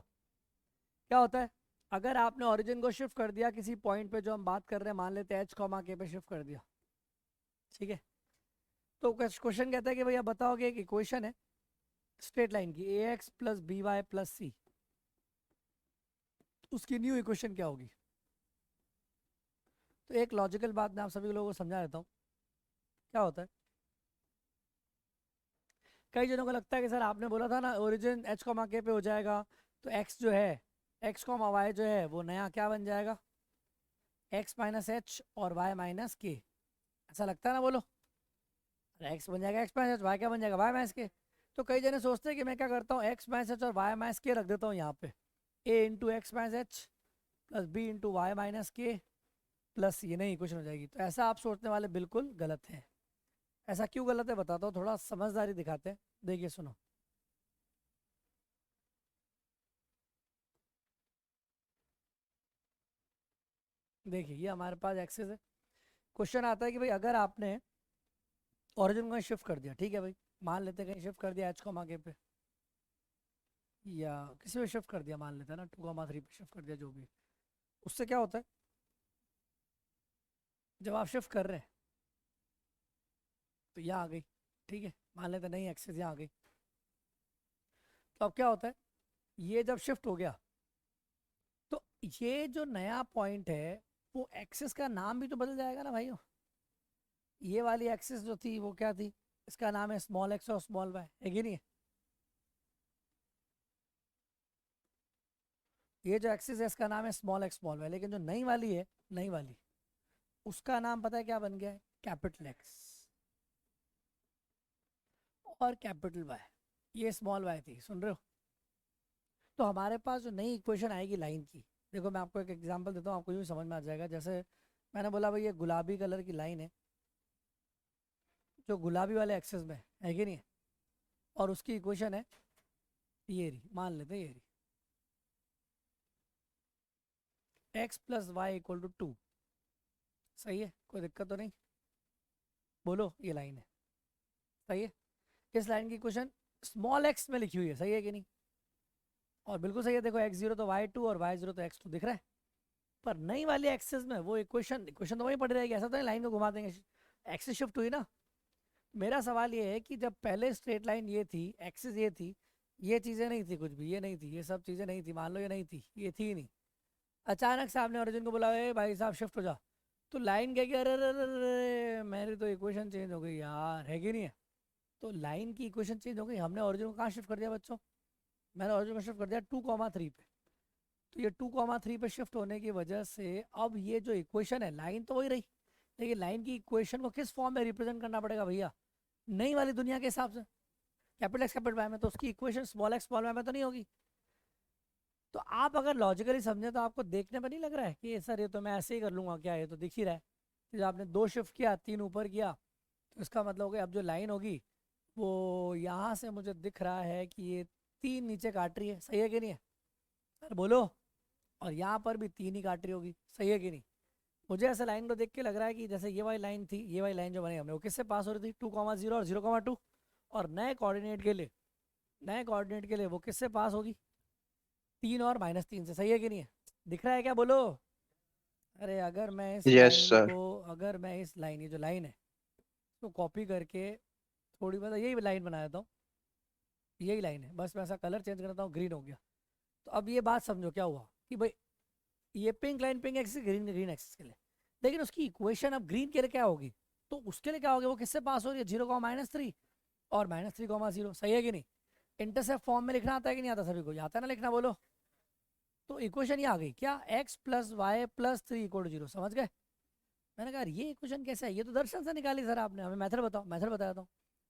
क्या होता है अगर आपने ओरिजिन को शिफ्ट कर दिया किसी पॉइंट पे जो हम बात कर रहे हैं मान लेते हैं एच कॉमा के पे शिफ्ट कर दिया ठीक है। तो क्वेश्चन कहता है कि भैया बताओ कि एक इक्वेशन है स्ट्रेट लाइन की A X plus B Y plus C उसकी न्यू इक्वेशन क्या होगी? तो एक लॉजिकल बात मैं आप सभी लोगों को समझा देता हूँ। क्या होता है कई जनों को लगता है कि सर आपने बोला था ना ओरिजिन एच कॉमा के पे हो जाएगा तो एक्स जो है एक्स कॉमा वाई जो है वो नया क्या बन जाएगा एक्स माइनस एच और वाई माइनस के। ऐसा लगता है ना बोलो? एक्स बन जाएगा एक्स माइनस एच वाई क्या बन जाएगा वाई माइनस के। तो कई जने सोचते हैं कि मैं क्या करता हूँ एक्स माइनस एच और वाई माइनस के रख देता हूँ यहाँ पे, A into X minus H plus B into Y minus K plus ये नहीं इक्वेशन हो जाएगी। तो ऐसा आप सोचने वाले बिल्कुल गलत हैं। ऐसा क्यों गलत है बताता हूँ, थोड़ा समझदारी दिखाते हैं। देखिए सुनो, देखिए ये हमारे पास एक्सेस है। क्वेश्चन आता है कि भाई अगर आपने ओरिजिन को शिफ्ट कर दिया, ठीक है भाई, मान लेते हैं कहीं शिफ्ट कर दिया एच को आगे पे या किसी में शिफ्ट कर दिया, मान लेते हैं ना 2,3 पे शिफ्ट कर दिया, जो भी, उससे क्या होता है जब आप शिफ्ट कर रहे हैं तो यहाँ आ गई, ठीक है, मान लेते नहीं एक्सेस यहाँ आ गई, तो अब क्या होता है ये जब शिफ्ट हो गया तो ये जो नया पॉइंट है वो एक्सेस का नाम भी तो बदल जाएगा ना भाइयों। ये वाली एक्सेस जो थी वो क्या थी, इसका नाम है स्मॉल एक्स और स्मॉल वाई, है कि नहीं है? ये जो एक्सिस है इसका नाम है स्मॉल एक्स स्मॉल वाई, लेकिन जो नई वाली है, नई वाली, उसका नाम पता है क्या बन गया है, कैपिटल एक्स और कैपिटल वाई। ये स्मॉल वाई थी, सुन रहे हो? तो हमारे पास जो नई इक्वेशन आएगी लाइन की, देखो मैं आपको एक एग्जांपल देता हूँ, आपको यूँ समझ में आ जाएगा। जैसे मैंने बोला भाई ये गुलाबी कलर की लाइन है जो गुलाबी वाले एक्सेस में है कि नहीं है, और उसकी इक्वेशन है ये रही, मान लेते हैं ये रही, x plus y equal to 2, सही है, कोई दिक्कत तो नहीं? बोलो, ये लाइन है, सही है। इस लाइन की इक्वेशन स्मॉल x में लिखी हुई है, सही है कि नहीं? और बिल्कुल सही है, देखो x0 तो y2 और y0 तो x2 दिख रहा है, पर नई वाली एक्सेस में वो इक्वेशन तो वही पड़ी रहेगी, ऐसा तो नहीं लाइन को घुमा देंगे, एक्सिस शिफ्ट हुई ना। मेरा सवाल ये है कि जब पहले स्ट्रेट लाइन ये थी, एक्सिस ये थी, ये चीज़ें नहीं थी, कुछ भी ये नहीं थी, ये सब चीज़ें नहीं थी, मान लो ये नहीं थी, ये थी नहीं, अचानक से आपने ओरिजिन को बोला ए भाई साहब शिफ्ट हो जा, तो लाइन कह अरे अरे अरे मेरी तो इक्वेशन चेंज हो गई यार, है कि नहीं है? तो लाइन की इक्वेशन चेंज हो गई, हमने ओरिजिन को कहाँ शिफ्ट कर दिया बच्चों? मैंने ओरिजिन को शिफ्ट कर दिया 2,3 पे। तो ये 2,3 पे शिफ्ट होने की वजह से अब ये जो इक्वेशन है, लाइन तो वही रही, लेकिन लाइन की इक्वेशन को किस फॉर्म में रिप्रेजेंट करना पड़ेगा भैया? नई वाली दुनिया के हिसाब से, कैपिटल एक्स कैपिटल वाई में, तो उसकी equation small x small y में तो नहीं होगी। तो आप अगर लॉजिकली समझे तो आपको देखने पर नहीं लग रहा है कि सर ये तो मैं ऐसे ही कर लूँगा, क्या ये तो दिख ही रहा है। जब आपने 2 शिफ्ट किया, 3 ऊपर किया, तो इसका मतलब हो गया अब जो लाइन होगी वो यहाँ से मुझे दिख रहा है कि ये 3 नीचे काट रही है, सही है कि नहीं है? अरे बोलो, और यहाँ पर भी 3 ही काट रही होगी, सही है कि नहीं? मुझे ऐसा लाइन को देख के लग रहा है कि जैसे ये वाली लाइन थी, ये वाली लाइन जो बनी हमने वो किससे पास हो रही थी, 2,0 और 0,2, और नए कोऑर्डिनेट के लिए वो किससे पास होगी, 3 और -3 से, सही है कि नहीं है? दिख रहा है क्या, बोलो? अरे अगर मैं इस लाइन को, अगर मैं इस लाइन, ये जो लाइन है तो कॉपी करके थोड़ी मतलब यही लाइन बना देता हूँ, यही लाइन है, बस मैं ऐसा कलर चेंज करता हूँ, ग्रीन हो गया। तो अब ये बात समझो क्या हुआ कि भाई ये pink line pink axis, green green axis के लिए, लेकिन उसकी इक्वेशन अब ग्रीन के लिए क्या होगी, तो उसके लिए क्या होगी, वो किससे पास हो रही है, 0,-3 और -3,0, सही है कि नहीं? इंटरसेप्ट फॉर्म में लिखना आता है कि नहीं आता सभी को? आता है ना लिखना, बोलो। तो इक्वेशन ये आ गई क्या, x plus y plus 3 equal to 0, समझ गए? मैंने कहा ये इक्वेशन कैसे है, ये तो दर्शन से निकाली सर आपने, हमें मेथड बताओ। मेथड बताता हूँ,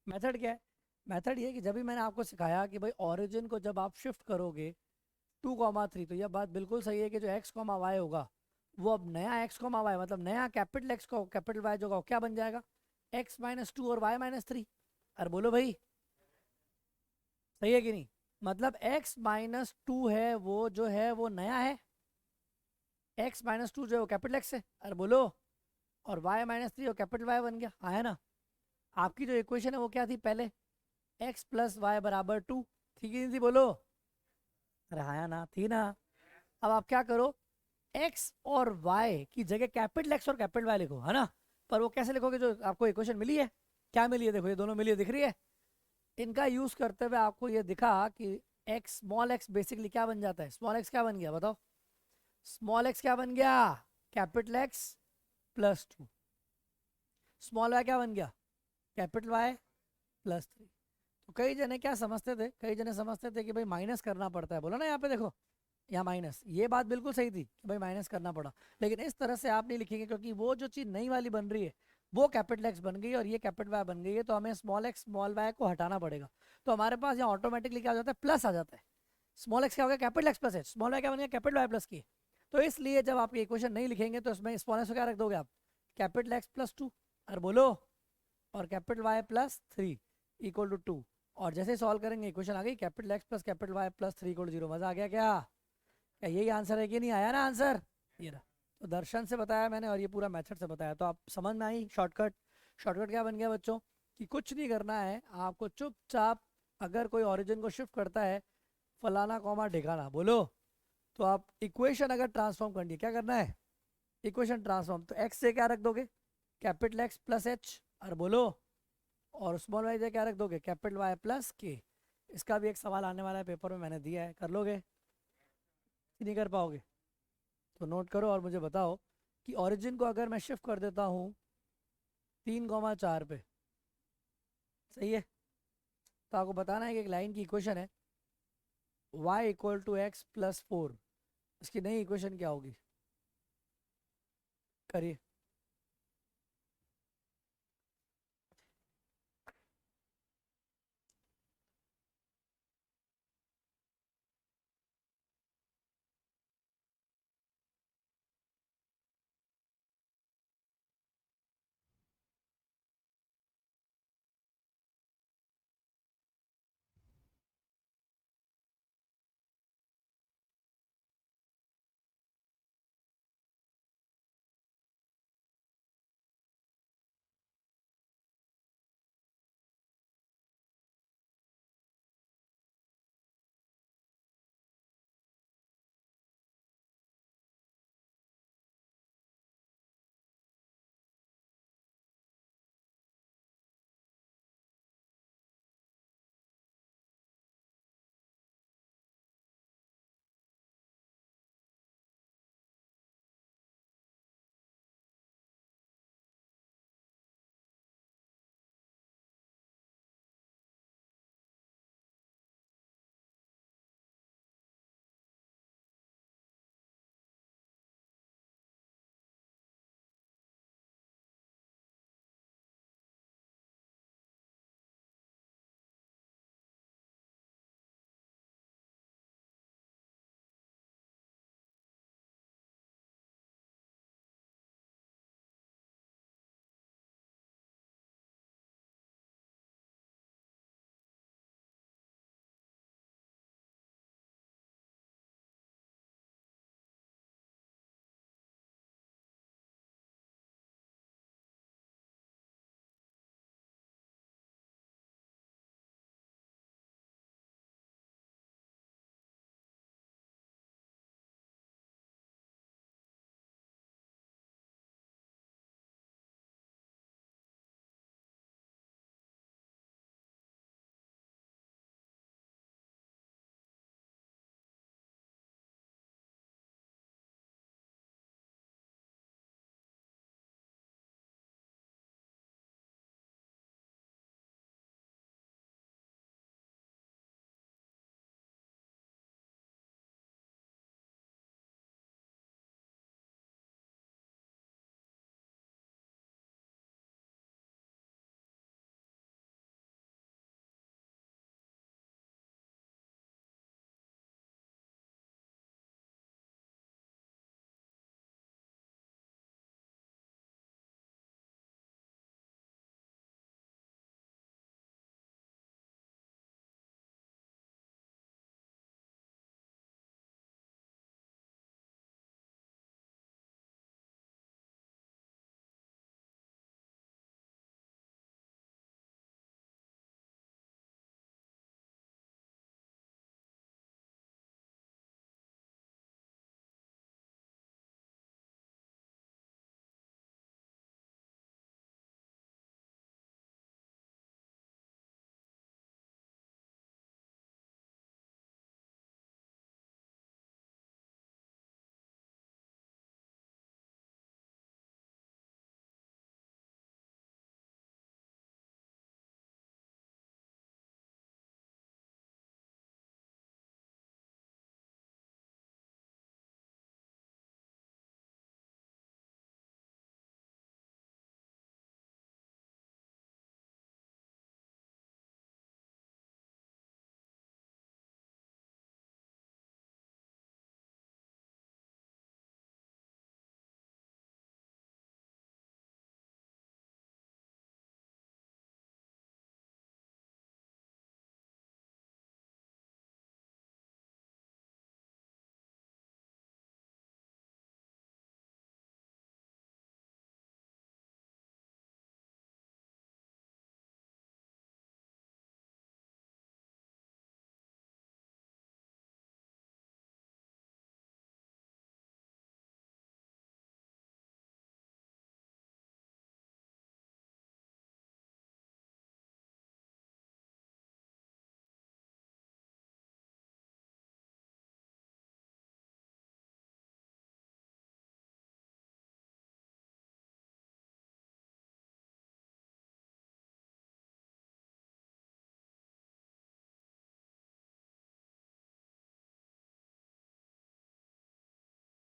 मेथड क्या है? मेथड ये कि जब भी मैंने आपको सिखाया कि भाई ओरिजिन को जब आप शिफ्ट करोगे 2,3, तो यह बात बिल्कुल सही है कि जो x, y होगा वो अब नया x, y मतलब नया कैपिटल x को कैपिटल y जो होगा क्या बन जाएगा, x -2 और y -3। अरे बोलो भाई, सही है कि नहीं? मतलब x -2 है वो जो है वो नया है, x -2 जो है वो कैपिटल x है, अरे बोलो, और y -3 और कैपिटल y बन गया, आया ना? आपकी जो इक्वेशन है वो क्या थी पहले, x प्लस वाई बराबर 2, थी कि नहीं थी, बोलो? अरे आया ना, थी ना? अब आप क्या करो, x और y की जगह कैपिटल x और कैपिटल y लिखो, है ना? पर वो कैसे लिखोगे, जो आपको इक्वेशन मिली है, क्या मिली है, देखो ये दोनों मिली है, दिख रही है? इनका यूज करते हुए आपको ये दिखा कि x स्मॉल x बेसिकली क्या बन जाता है, स्मॉल x क्या बन गया बताओ, स्मॉल x क्या बन गया, capital x plus 2, small y क्या बन गया, कैपिटल y प्लस 3। तो कई जने क्या समझते थे, कई जने समझते थे कि भाई माइनस करना पड़ता है, बोला ना यहाँ पे देखो, यहाँ माइनस, ये बात बिल्कुल सही थी कि भाई माइनस करना पड़ा, लेकिन इस तरह से आप नहीं लिखेंगे, क्योंकि वो जो चीज़ नई वाली बन रही है वो कैपिटल एक्स बन गई और ये कैपिटल वाई बन गई है, तो हमें स्मॉल एक्स स्मॉल वाई को हटाना पड़ेगा। तो हमारे पास यहाँ ऑटोमेटिकली क्या हो जाता है, प्लस आ जाता है। स्मॉल एक्स क्या हो गया, capital X plus h, small y क्या बन गया, कैपिटल वाई प्लस की। तो इसलिए जब आप ये इक्वेशन नहीं लिखेंगे तो इसमें स्मॉल एक्स को क्या रख दोगे आप, कैपिटल एक्स प्लस 2, और बोलो, और capital Y plus 3 equal to 2। और जैसे सॉल्व करेंगे इक्वेशन आ गई, capital X plus capital Y plus 3 equal to 0। मजा आ गया क्या? क्या यही आंसर है कि नहीं आया ना आंसर? ये रहा। तो दर्शन से बताया मैंने और ये पूरा मेथड से बताया, तो आप समझ में आई शॉर्टकट। शॉर्टकट क्या बन गया बच्चों, कि कुछ नहीं करना है आपको, चुपचाप अगर कोई ओरिजिन को शिफ्ट करता है फलाना कॉमा ढिकाना, बोलो, तो आप इक्वेशन अगर ट्रांसफॉर्म करनी है, क्या करना है, इक्वेशन ट्रांसफॉर्म। तो एक्स से क्या रख दोगे, कैपिटल एक्स प्लस एच, और बोलो, और स्मॉल वाई से क्या रख दोगे, कैपिटल वाई प्लस के। इसका भी एक सवाल आने वाला है पेपर में, मैंने दिया है, कर लोगे कि नहीं कर पाओगे? तो नोट करो और मुझे बताओ कि ओरिजिन को अगर मैं शिफ्ट कर देता हूँ 3,4 पे, सही है, तो आपको बताना है कि एक लाइन की इक्वेशन है y equal to x plus 4, इसकी नई इक्वेशन क्या होगी, करिए।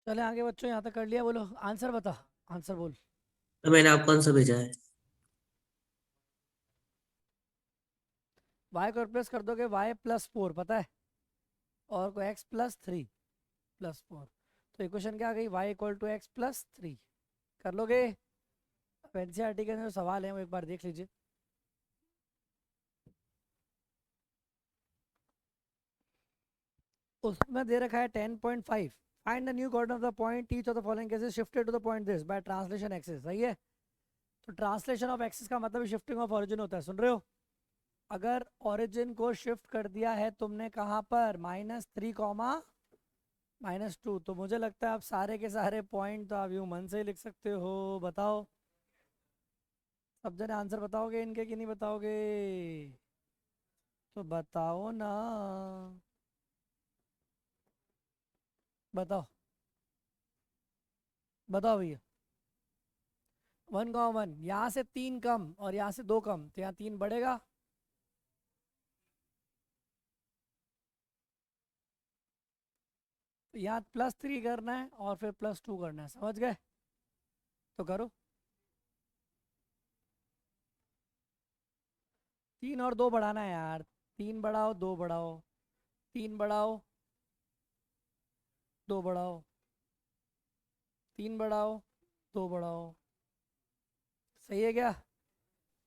चले आगे बच्चों, यहाँ तक कर लिया, बोलो आंसर बता, आंसर बोल। तो मैंने आपको कौन सा भेजा है? y को रिप्लेस कर दोगे y प्लस 4 पता है, और को x प्लस 3 प्लस 4, तो इक्वेशन क्या आ गई, y equal to x plus 3। कर लोगे? अब एनसीईआरटी के अंदर जो सवाल है वो एक बार देख लीजिए। उसमें दे रखा है 10.5, find the new coordinate of the point each of the following cases shifted to the point this by translation axis. सही है, तो ट्रांसलेशन ऑफ एक्सिस का मतलब शिफ्टिंग ऑफ ओरिजिन होता है, सुन रहे हो? अगर ओरिजिन को शिफ्ट कर दिया है तुमने कहाँ पर, -3 कॉमा -2, तो मुझे लगता है आप सारे के सारे पॉइंट तो आप यूं मन से ही लिख सकते हो। बताओ, सब जने आंसर बताओगे इनके कि नहीं बताओगे? तो बताओ ना, बताओ बताओ भैया। 1,1, यहाँ से 3 कम और यहाँ से 2 कम, तो यहाँ 3 बढ़ेगा। तो यहाँ +3 करना है और फिर +2 करना है, समझ गए? तो करो, 3 और 2 बढ़ाना है यार, 3 बढ़ाओ 2 बढ़ाओ, 3 बढ़ाओ 2 बढ़ाओ, 3 बढ़ाओ 2 बढ़ाओ। सही है क्या?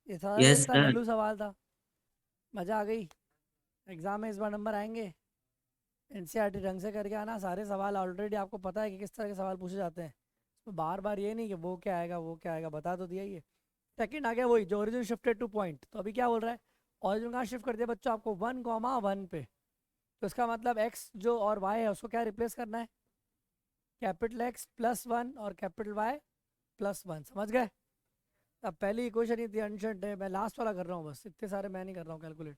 ये सारा यस इतना सर। घरेलू सवाल था, मजा आ गई। एग्जाम में इस बार नंबर आएंगे। एनसीईआरटी ढंग से करके आना, सारे सवाल ऑलरेडी आपको पता है कि किस तरह के सवाल पूछे जाते हैं, तो बार बार ये नहीं कि वो क्या आएगा वो क्या आएगा, बता तो दिया ही है। सेकंड आ गया वही जो ओरिजिन शिफ्टेड टू पॉइंट, तो अभी क्या बोल रहा है, ओरिजिन कहाँ शिफ्ट कर दिया बच्चों आपको, 1,1 पे, तो इसका मतलब x जो और y है उसको क्या रिप्लेस करना है, कैपिटल X +1 और कैपिटल Y +1, समझ गए? अब पहली इक्वेशन ही थी अनशंट है, मैं लास्ट वाला कर रहा हूँ बस, इतने सारे मैं नहीं कर रहा हूँ calculate.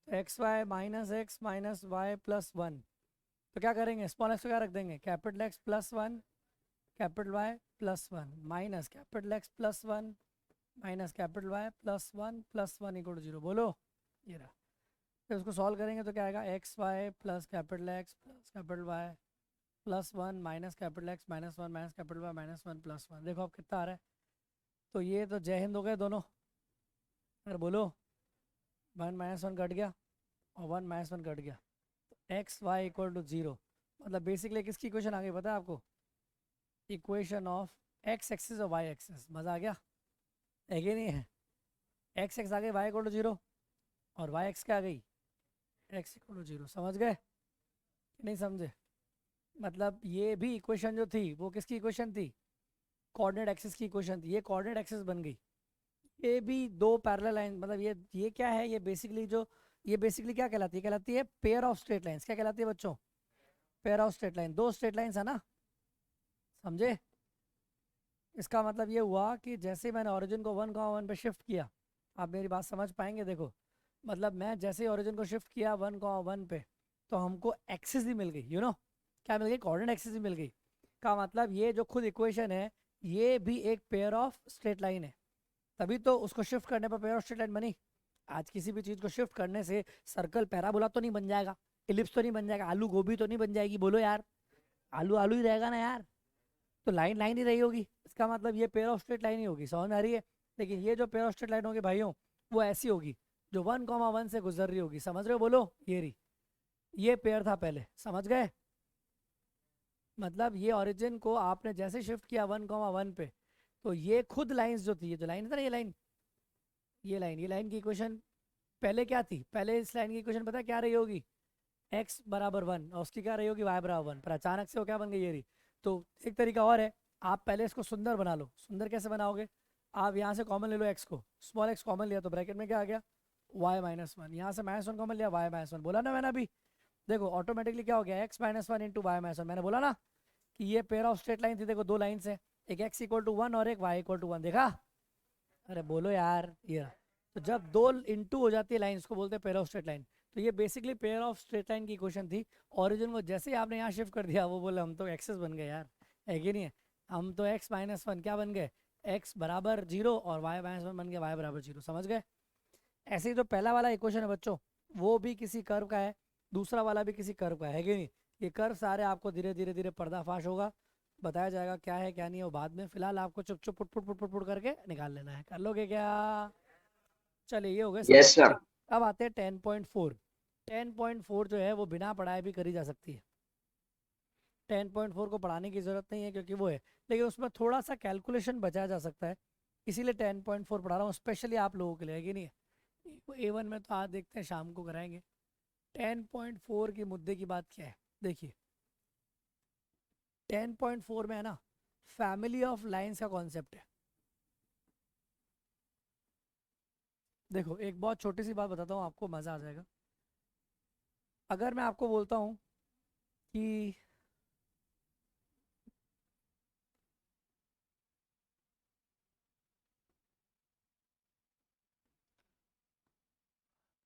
X y -x minus y +1, तो क्या करेंगे, स्मॉल एक्स को क्या रख देंगे, capital X +1 capital Y +1 minus capital X +1 minus capital Y +1 +1 equal to 0। बोलो, ये रहा। फिर उसको सॉल्व करेंगे तो क्या आएगा, x y plus capital X plus capital Y +1 minus capital X -1 minus capital Y -1 +1। देखो अब कितना आ रहा है, तो ये तो जय हिंद हो गए दोनों। अरे बोलो, 1 -1 कट गया और 1 -1 कट गया, तो एक्स वाई इक्वल टू 0। मतलब बेसिकली किसकी इक्वेशन आ गई पता है आपको, इक्वेशन ऑफ एक्स एक्सिस और वाई एक्सिस। मज़ा आ गया है कि नहीं है? एक्स एक्स आ गई वाई इक्वल टू 0 और वाई एक्स क्या आ गई, एक्स इक्वल टू 0। समझ गए कि नहीं समझे? मतलब ये भी इक्वेशन जो थी वो किसकी इक्वेशन थी, कोऑर्डिनेट एक्सिस की इक्वेशन थी, ये कोऑर्डिनेट एक्सिस बन गई। ये भी दो पैरेलल लाइन, मतलब ये क्या है, ये बेसिकली क्या कहलाती है, कहलाती है पेयर ऑफ स्ट्रेट लाइंस। क्या कहलाती है बच्चों, पेयर ऑफ स्ट्रेट लाइन, दो स्ट्रेट लाइंस है ना, समझे? इसका मतलब ये हुआ कि जैसे मैंने ओरिजिन को 1,1 पे शिफ्ट किया, आप मेरी बात समझ पाएंगे, देखो मतलब मैं जैसे ही ओरिजिन को शिफ्ट किया 1,1 पे, तो हमको एक्सिस भी मिल गई, क्या मिल गई, कोऑर्डिनेट एक्सिस भी मिल गई। का मतलब ये जो खुद इक्वेशन है ये भी एक पेयर ऑफ स्ट्रेट लाइन है, तभी तो उसको शिफ्ट करने पर पेयर ऑफ स्ट्रेट लाइन बनी। आज किसी भी चीज़ को शिफ्ट करने से सर्कल पैराबोला तो नहीं बन जाएगा, इलिप्स तो नहीं बन जाएगा, आलू गोभी तो नहीं बन जाएगी, बोलो यार, आलू आलू ही रहेगा ना यार, तो लाइन लाइन ही रही होगी। इसका मतलब ये पेयर ऑफ स्ट्रेट लाइन ही होगी, समझ में आ रही है? लेकिन ये जो पेयर ऑफ स्ट्रेट लाइन होगी भाइयों, वो ऐसी होगी जो 1,1 से गुजर रही होगी, समझ रहे हो? बोलो, ये रही, ये पेयर था पहले, समझ गए? मतलब ये ओरिजिन को आपने जैसे शिफ्ट किया 1,1 पे, तो ये खुद लाइंस जो थी, ये जो लाइन था ना, ये लाइन की इक्वेशन पहले क्या थी, पहले इस लाइन की इक्वेशन पता है क्या रही होगी, x बराबर 1 और उसकी क्या रही होगी, y बराबर 1, पर अचानक से वो क्या बन गई, ये रही। तो एक तरीका और है, आप पहले इसको सुंदर बना लो। सुंदर कैसे बनाओगे, आप यहाँ से कॉमन ले लो x को, स्मॉल x कॉमन लिया तो ब्रैकेट में क्या आ गया, y -1, यहाँ से -1 कॉमन लिया, y -1, बोला ना मैंने अभी, देखो ऑटोमेटिकली क्या हो गया, x -1 इंटू y -1। मैंने बोला ना कि ये पेयर ऑफ स्ट्रेट लाइन थी, देखो दो लाइन है, एक x इक्वल टू 1 और एक y इक्वल टू 1, देखा? अरे बोलो यार, ये तो जब दो इंटू हो जाती है लाइन, उसको बोलते हैं पेयर ऑफ स्ट्रेट लाइन। तो ये basically pair of straight line की इक्वेशन थी। ओरिजिन को जैसे ही आपने यहाँ शिफ्ट कर दिया, वो बोले हम तो एक्सेस बन गए यार, है कि नहीं है? हम तो x -1 क्या बन गए, x बराबर 0 और y -1 बन गए y बराबर 0, समझ गए? ऐसे ही जो पहला वाला इक्वेशन है बच्चों, वो भी किसी कर्व का है, दूसरा वाला भी किसी कर्व का है कि नहीं? ये कर्व सारे आपको धीरे धीरे धीरे पर्दाफाश होगा बताया जाएगा क्या है क्या नहीं है वो बाद में, फिलहाल आपको चुप चुप put put put put put करके निकाल लेना है। कर लोगे क्या? चलिए ये हो गए यस सवाल। सर। अब आते हैं 10.4। 10.4 जो है वो बिना पढ़ाए भी करी जा सकती है। 10.4 को पढ़ाने की ज़रूरत नहीं है क्योंकि वो है, लेकिन उसमें थोड़ा सा कैलकुलेशन बचाया जा सकता है, इसीलिए 10.4 पढ़ा रहा हूँ स्पेशली आप लोगों के लिए, है कि नहीं है? A1 में तो आज देखते हैं शाम को कराएंगे। 10.4 की मुद्दे की बात क्या है, देखिए 10.4 में है ना फैमिली ऑफ लाइंस का कॉन्सेप्ट है। देखो एक बहुत छोटी सी बात बताता हूँ आपको, मज़ा आ जाएगा। अगर मैं आपको बोलता हूँ कि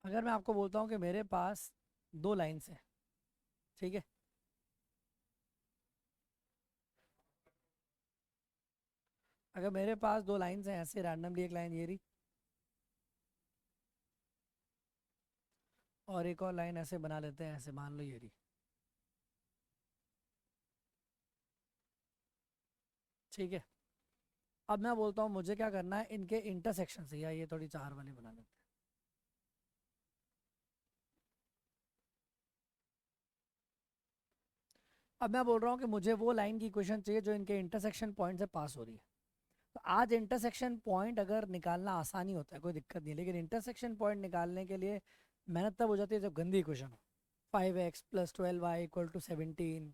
अगर मैं आपको बोलता हूँ कि मेरे पास 2 लाइन्स हैं, ठीक है, अगर मेरे पास 2 लाइन्स हैं ऐसे रैंडमली, एक लाइन ये रही और एक और लाइन ऐसे बना लेते हैं, ऐसे मान लो ये रही, ठीक है। अब मैं बोलता हूँ मुझे क्या करना है, इनके इंटरसेक्शन से, या ये थोड़ी 4 वाली बना लेते हैं। अब मैं बोल रहा हूँ कि मुझे वो लाइन की इक्वेशन चाहिए जो इनके इंटरसेक्शन पॉइंट से पास हो रही है। तो आज इंटरसेक्शन पॉइंट अगर निकालना आसानी होता है, कोई दिक्कत नहीं, लेकिन इंटरसेक्शन पॉइंट निकालने के लिए मेहनत तब हो जाती है जब गंदी इक्वेशन हो। 5x + 12y = 17,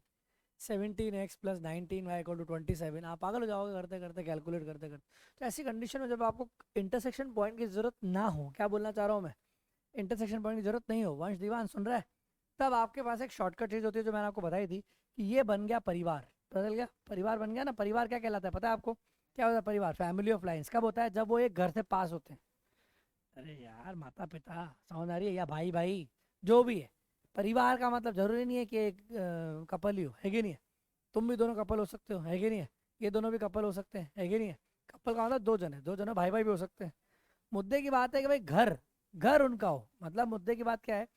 17x + 19y = 27। आप पागल हो जाओगे करते करते, कैलकुलेट करते करते। तो ऐसी कंडीशन में जब आपको इंटरसेक्शन पॉइंट की ज़रूरत ना हो, क्या बोलना चाह रहा हूँ मैं, इंटरसेक्शन पॉइंट की ज़रूरत नहीं हो, वंश दीवान सुन रहा है, तब आपके पास एक शॉर्टकट चीज़ होती है जो मैंने आपको बताई थी कि ये बन गया परिवार। बदल गया, परिवार बन गया ना। परिवार क्या कहलाता है पता है आपको? क्या होता है परिवार? फैमिली ऑफ लाइन्स कब होता है? जब वो एक घर से पास होते हैं। अरे यार माता पिता समझ आ रही है, या भाई भाई जो भी है, परिवार का मतलब जरूरी नहीं है कि एक कपल ही हो, है कि नहीं है? तुम भी दोनों कपल हो सकते हो, है कि नहीं है? ये दोनों भी कपल हो सकते हैं, है कि नहीं है? कपल का मतलब 2 जन है, 2 जन भाई भाई भी हो सकते हैं। मुद्दे की बात है कि भाई घर घर उनका हो, मतलब मुद्दे की बात क्या है,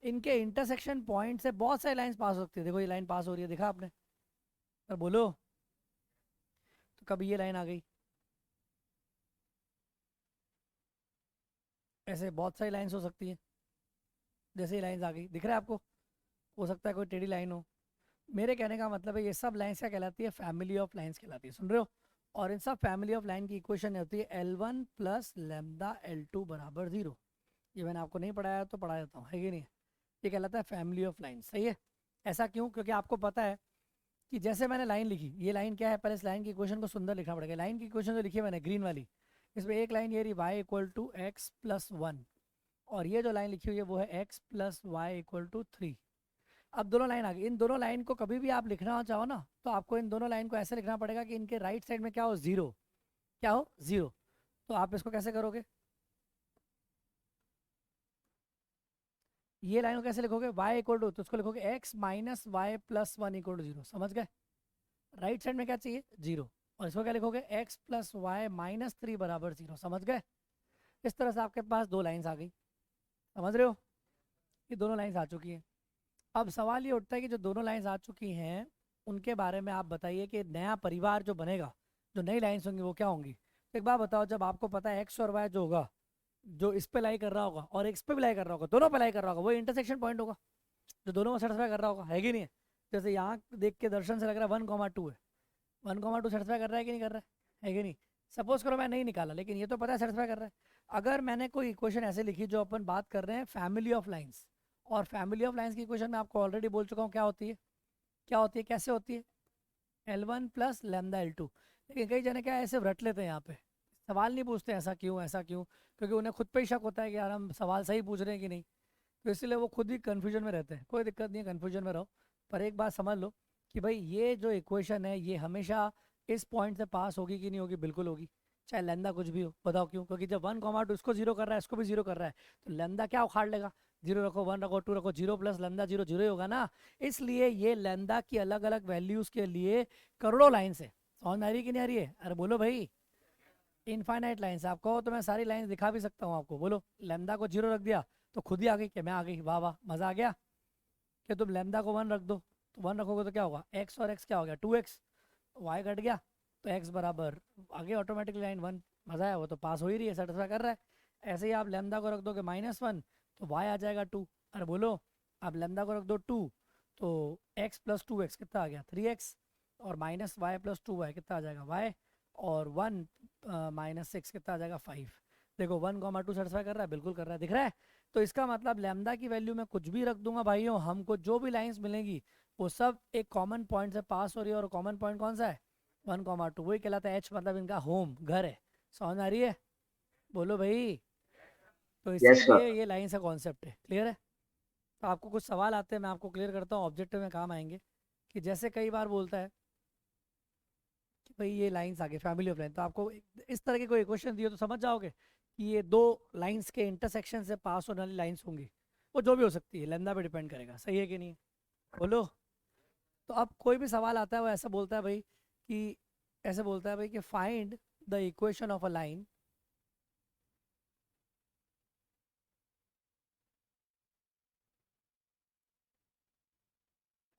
इनके इंटरसेक्शन पॉइंट से बहुत सारी लाइंस पास हो सकती है। देखो ये लाइन पास हो रही है, देखा आपने? और बोलो, तो कभी ये लाइन आ गई, ऐसे बहुत सारी लाइंस हो सकती है। जैसे ये लाइंस आ गई, दिख रहा है आपको? हो सकता है कोई टेढ़ी लाइन हो। मेरे कहने का मतलब है ये सब लाइंस क्या कहलाती है? फैमिली ऑफ लाइंस कहलाती है, सुन रहे हो? और इन सब फैमिली ऑफ लाइन की इक्वेशन होती है L1 + लैम्डा L2 = 0। ये मैंने आपको नहीं पढ़ाया तो पढ़ा देता हूँ, है कि नहीं? ये कहलाता है फैमिली ऑफ लाइन, सही है। ऐसा क्यों? क्योंकि आपको पता है कि जैसे मैंने लाइन लिखी, ये लाइन क्या है, पहले इस लाइन की इक्वेशन को सुंदर लिखना पड़ेगा। लाइन की इक्वेशन जो लिखी है मैंने ग्रीन वाली, इसमें एक लाइन ये रही y = x + 1, और ये जो लाइन लिखी हुई है वो है x + y = 3। अब दोनों लाइन आ गई। इन दोनों लाइन को कभी भी आप लिखना चाहो ना, तो आपको इन दोनों लाइन को ऐसे लिखना पड़ेगा कि इनके राइट साइड में क्या हो? 0। क्या हो? 0। तो आप इसको कैसे करोगे? ये लाइन को कैसे लिखोगे? y = तो उसको लिखोगे x - y + 1 = 0। समझ गए? राइट साइड में क्या चाहिए? 0। और इसको क्या लिखोगे? x + y - 3 = 0। समझ गए? इस तरह से आपके पास 2 लाइन्स आ गई, समझ रहे हो? ये दोनों लाइन्स आ चुकी हैं। अब सवाल ये उठता है कि जो दोनों लाइन्स आ चुकी हैं उनके बारे में आप बताइए कि नया परिवार जो बनेगा, जो नई लाइन्स होंगी वो क्या होंगी? तो एक बात बताओ, जब आपको पता है एक्स और वाई जो होगा, जो इस पे लाई कर रहा होगा और इस पे भी लाई कर रहा होगा, दोनों पे लाई कर रहा होगा, वो इंटरसेक्शन पॉइंट होगा जो दोनों को सेटिस्फाई कर रहा होगा, है कि नहीं है? जैसे यहाँ देख के दर्शन से लग रहा है 1,2 है, 1,2 सेटिस्फाई कर रहा है कि नहीं कर रहा है कि नहीं? सपोज करो मैं नहीं निकाला, लेकिन ये तो पता है सेटिस्फाई कर रहा है। अगर मैंने कोई इक्वेशन ऐसे लिखी जो अपन बात कर रहे हैं फैमिली ऑफ लाइन्स, और फैमिली ऑफ लाइन्स की इक्वेशन मैं आपको ऑलरेडी बोल चुका हूँ क्या होती है, क्या होती है, कैसे होती है? L1 + lambda L2। लेकिन कई जने क्या ऐसे रट लेते हैं, यहाँ पे सवाल नहीं पूछते ऐसा क्यों ऐसा क्यों, क्योंकि उन्हें खुद पे ही शक होता है कि यार हम सवाल सही पूछ रहे हैं कि नहीं, तो इसलिए वो खुद ही कन्फ्यूजन में रहते हैं। कोई दिक्कत नहीं है, कन्फ्यूजन में रहो, पर एक बात समझ लो कि भाई ये जो इक्वेशन है ये हमेशा इस पॉइंट से पास होगी कि नहीं होगी? बिल्कुल होगी, चाहे लैम्डा कुछ भी हो। बताओ क्यों? क्योंकि जब 1,2 इसको 0 कर रहा है, इसको भी 0 कर रहा है, तो लैम्डा क्या उखाड़ लेगा? 0 रखो, 1 रखो, 2 रखो, 0 + लैम्डा 0 0 ही होगा ना। इसलिए ये लैम्डा की अलग अलग वैल्यूज़ के लिए करोड़ों लाइन्स है। समझ आ रही कि नहीं आ रही है? अरे बोलो भाई, इनफाइनाइट लाइन्स। आप कहो तो मैं सारी लाइन्स दिखा भी सकता हूँ आपको। बोलो, लैम्डा को 0 रख दिया तो खुद ही आ गई कि मैं आ गई, वाह वाह मज़ा आ गया। कि तुम लैम्डा को 1 रख दो, तो 1 रखोगे तो क्या होगा? x और x क्या हो गया? 2x। y घट गया तो x बराबर आगे ऑटोमेटिकली लाइन 1, मजा है, वो तो पास हो ही रही है, सेटिस्फाई कर रहा है। ऐसे ही आप लेमदा को रख दोगे -1 तो y आ जाएगा 2। अरे बोलो, आप लेमदा को रख दो 2 तो x प्लस 2x कितना आ गया 3x, और माइनस वाई प्लस 2y कितना आ जाएगा y, और 1 -6 कितना आ जाएगा 5। देखो 1,2 सेटिस्फाई कर रहा है, बिल्कुल कर रहा है, दिख रहा है। तो इसका मतलब लैम्डा की वैल्यू में कुछ भी रख दूंगा भाइयों, हमको जो भी लाइंस मिलेंगी वो सब एक कॉमन पॉइंट से पास हो रही है, और कॉमन पॉइंट कौन सा है 1,2, वही कहलाता है h, मतलब इनका होम घर है। समझ आ रही है? बोलो भाई। तो Yes, sir. इसीलिए ये लाइन का कॉन्सेप्ट है, क्लियर है? तो आपको कुछ सवाल आते हैं, मैं आपको क्लियर करता हूँ, ऑब्जेक्टिव में काम आएंगे। कि जैसे कई बार बोलता है कि भाई ये लाइंस आगे फैमिली ऑफ लाइन, तो आपको इस तरह के कोई क्वेश्चन दिए तो समझ जाओगे कि ये दो लाइंस के इंटरसेक्शन से पास होने वाली लाइंस होंगी, वो जो भी हो सकती है, लेंदा पे डिपेंड करेगा, सही है कि नहीं? बोलो। तो अब कोई भी सवाल आता है वो ऐसा बोलता है भाई कि ऐसे बोलता है भाई कि find the equation of a line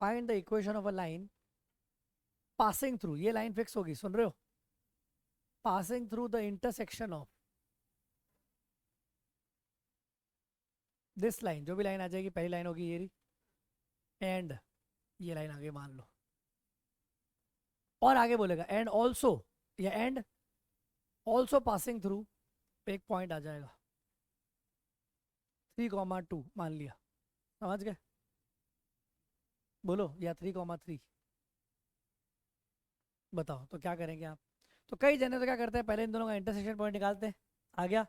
find the equation of a line passing through, ये लाइन फिक्स होगी, सुन रहे हो? Passing through the intersection of this line, जो भी लाइन आ जाएगी, पहली लाइन होगी ये रही, एंड ये लाइन आगे मान लो, और आगे बोलेगा एंड ऑल्सो, या एंड ऑल्सो पासिंग थ्रू, एक पॉइंट आ जाएगा 3,2 मान लिया, समझ गए? बोलो, या 3,3, बताओ तो क्या करेंगे आप? तो कई जने तो क्या करते हैं, पहले इन दोनों का इंटरसेक्शन पॉइंट निकालते हैं, आ गया,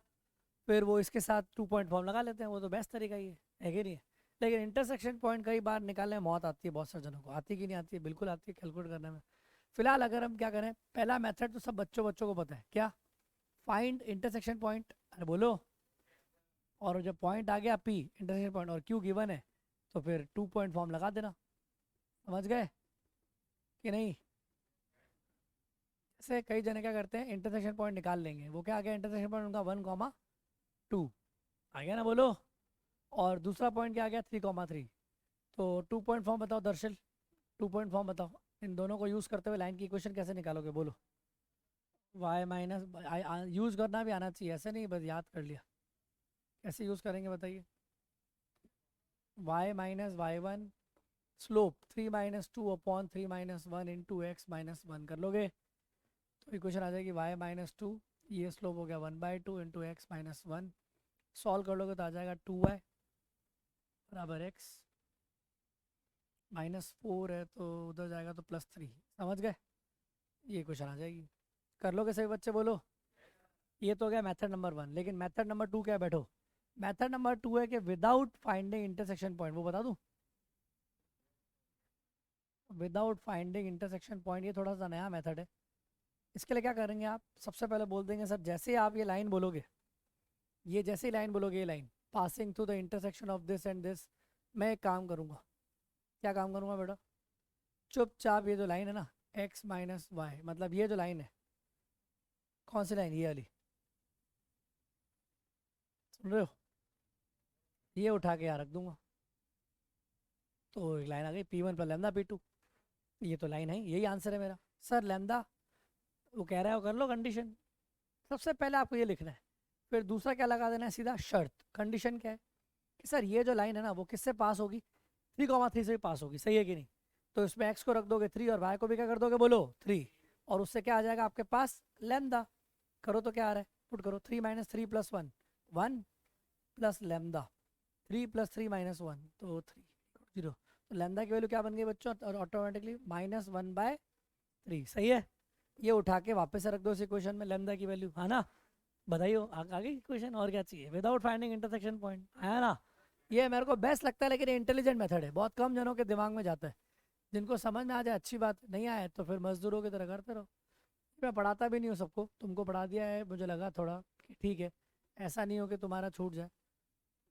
फिर वो इसके साथ 2 पॉइंट फॉर्म लगा लेते हैं, वो तो बेस्ट तरीका ही है कि नहीं है? लेकिन इंटरसेक्शन पॉइंट कई बार निकालने में मौत आती है बहुत सारे जनों को, आती कि नहीं आती है? बिल्कुल आती है कैलकुलेट करने में। फिलहाल अगर हम क्या करें, पहला मेथड तो सब बच्चों को पता है, क्या? फाइंड इंटरसेक्शन पॉइंट, अरे बोलो, और जब पॉइंट आ गया P इंटरसेक्शन पॉइंट और Q गिवन है तो फिर 2 पॉइंट फॉर्म लगा देना, समझ गए कि नहीं? ऐसे कई जने क्या करते हैं, इंटरसेक्शन पॉइंट निकाल लेंगे, वो क्या आ गया इंटरसेक्शन पॉइंट उनका 1,2 आ गया ना, बोलो। और दूसरा पॉइंट क्या आ गया 3,3, तो 2 पॉइंट फॉर्म बताओ दर्शल, 2 पॉइंट फॉर्म बताओ, इन दोनों को यूज़ करते हुए लाइन की इक्वेशन कैसे निकालोगे? बोलो। y माइनस यूज़ करना भी आना चाहिए, ऐसे नहीं बस याद कर लिया, कैसे यूज़ करेंगे बताइए? y minus y1 slope 3 - 2 upon 3 - 1 into x - 1 कर लोगे तो इक्वेशन आ जाएगी y - 2, ये स्लोप हो गया 1/2 इंटू x - 1, सॉल्व कर लोगे तो आ जाएगा 2y बराबर x, -4 है तो उधर जाएगा तो +3, समझ गए? ये इक्वेशन आ जाएगी, कर लोगे सभी बच्चे? बोलो। ये तो हो गया मेथड नंबर 1, लेकिन मेथड नंबर 2 क्या है? बैठो, मेथड नंबर 2 है कि विदाउट फाइंडिंग इंटरसेक्शन पॉइंट, वो बता दूं? विदाउट फाइंडिंग इंटरसेक्शन पॉइंट, ये थोड़ा सा नया मेथड है। इसके लिए क्या करेंगे आप, सबसे पहले बोल देंगे सर जैसे ही आप ये लाइन बोलोगे, ये जैसे ही लाइन बोलोगे, ये line passing through the intersection of this and this, मैं एक काम करूँगा, क्या काम करूँगा बेटा? चुपचाप ये जो लाइन है ना x - y, मतलब ये जो लाइन है, कौन सी लाइन? ये वाली, सुन रहे हो? ये उठा के यहाँ रख दूंगा, तो एक लाइन आ गई P1 + लैम्डा P2, ये तो लाइन है, यही आंसर है मेरा। सर लैम्डा वो कह रहा है वो कर लो कंडीशन, सबसे पहले आपको ये लिखना है, फिर दूसरा क्या लगा देना है सीधा, शर्त। कंडीशन क्या है कि सर ये जो लाइन है ना वो किससे पास होगी? 3,3 से भी पास होगी, सही है कि नहीं? तो इसमें x को रख दोगे 3 और y को भी क्या कर दोगे? बोलो 3, और उससे क्या आ जाएगा आपके पास? लैम्डा। करो तो क्या आ रहा है, पुट करो 3 - 3 + 1 1 प्लस लैम्डा, 3 + 3 - 1 तो 3 0, तो लैम्डा की वैल्यू क्या बन गई बच्चों? और ऑटोमेटिकली -1/3, सही है? ये उठा के वापस से रख दो इस इक्वेशन में लैम्डा की वैल्यू, है ना? बताइए आगे इक्वेशन, और क्या चाहिए? विदाउट फाइंडिंग इंटरसेक्शन पॉइंट, है ना? ये मेरे को बेस्ट लगता है, लेकिन ये इंटेलिजेंट मेथड है, बहुत कम जनों के दिमाग में जाता है। जिनको समझ में आ जाए अच्छी बात, नहीं आए तो फिर मजदूरों की तरह करते रहो। मैं पढ़ाता भी नहीं हूँ सबको, तुमको पढ़ा दिया है, मुझे लगा थोड़ा कि ठीक है, ऐसा नहीं हो कि तुम्हारा छूट जाए।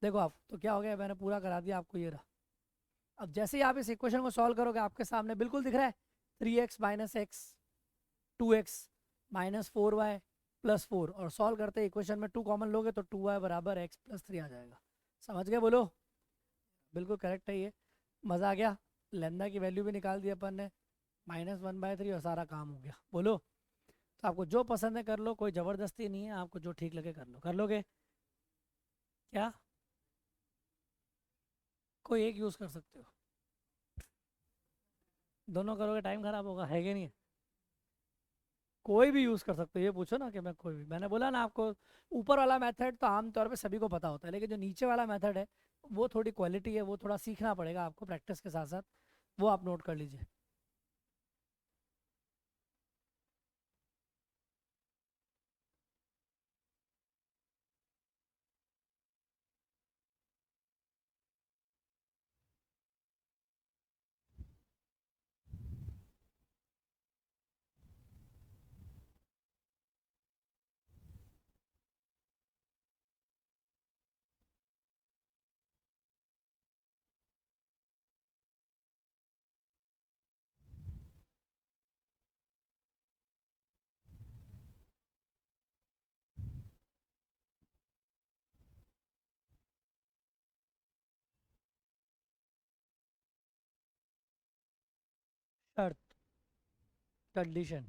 देखो आप तो क्या हो गया, मैंने पूरा करा दिया आपको, ये रहा। अब जैसे ही आप इस इक्वेशन को सॉल्व करोगे, आपके सामने बिल्कुल दिख रहा है 3x - x 2x - 4y + 4, और सॉल्व करते इक्वेशन में 2 कॉमन लोगे तो 2y = x + 3 आ जाएगा, समझ गए? बोलो। बिल्कुल करेक्ट है ये, मज़ा आ गया। लैम्डा की वैल्यू भी निकाल दी अपन ने, -1/3 और सारा काम हो गया। बोलो, तो आपको जो पसंद है कर लो, कोई ज़बरदस्ती नहीं है, आपको जो ठीक लगे कर लो। कर लोगे क्या? कोई एक यूज़ कर सकते हो, दोनों करोगे टाइम खराब होगा, है कि नहीं? कोई भी यूज़ कर सकते हो, ये पूछो ना कि मैं कोई भी। मैंने बोला ना आपको, ऊपर वाला मेथड तो आमतौर पे सभी को पता होता है, लेकिन जो नीचे वाला मेथड है वो थोड़ी क्वालिटी है, वो थोड़ा सीखना पड़ेगा आपको प्रैक्टिस के साथ साथ, वो आप नोट कर लीजिए। शर्त, कंडीशन,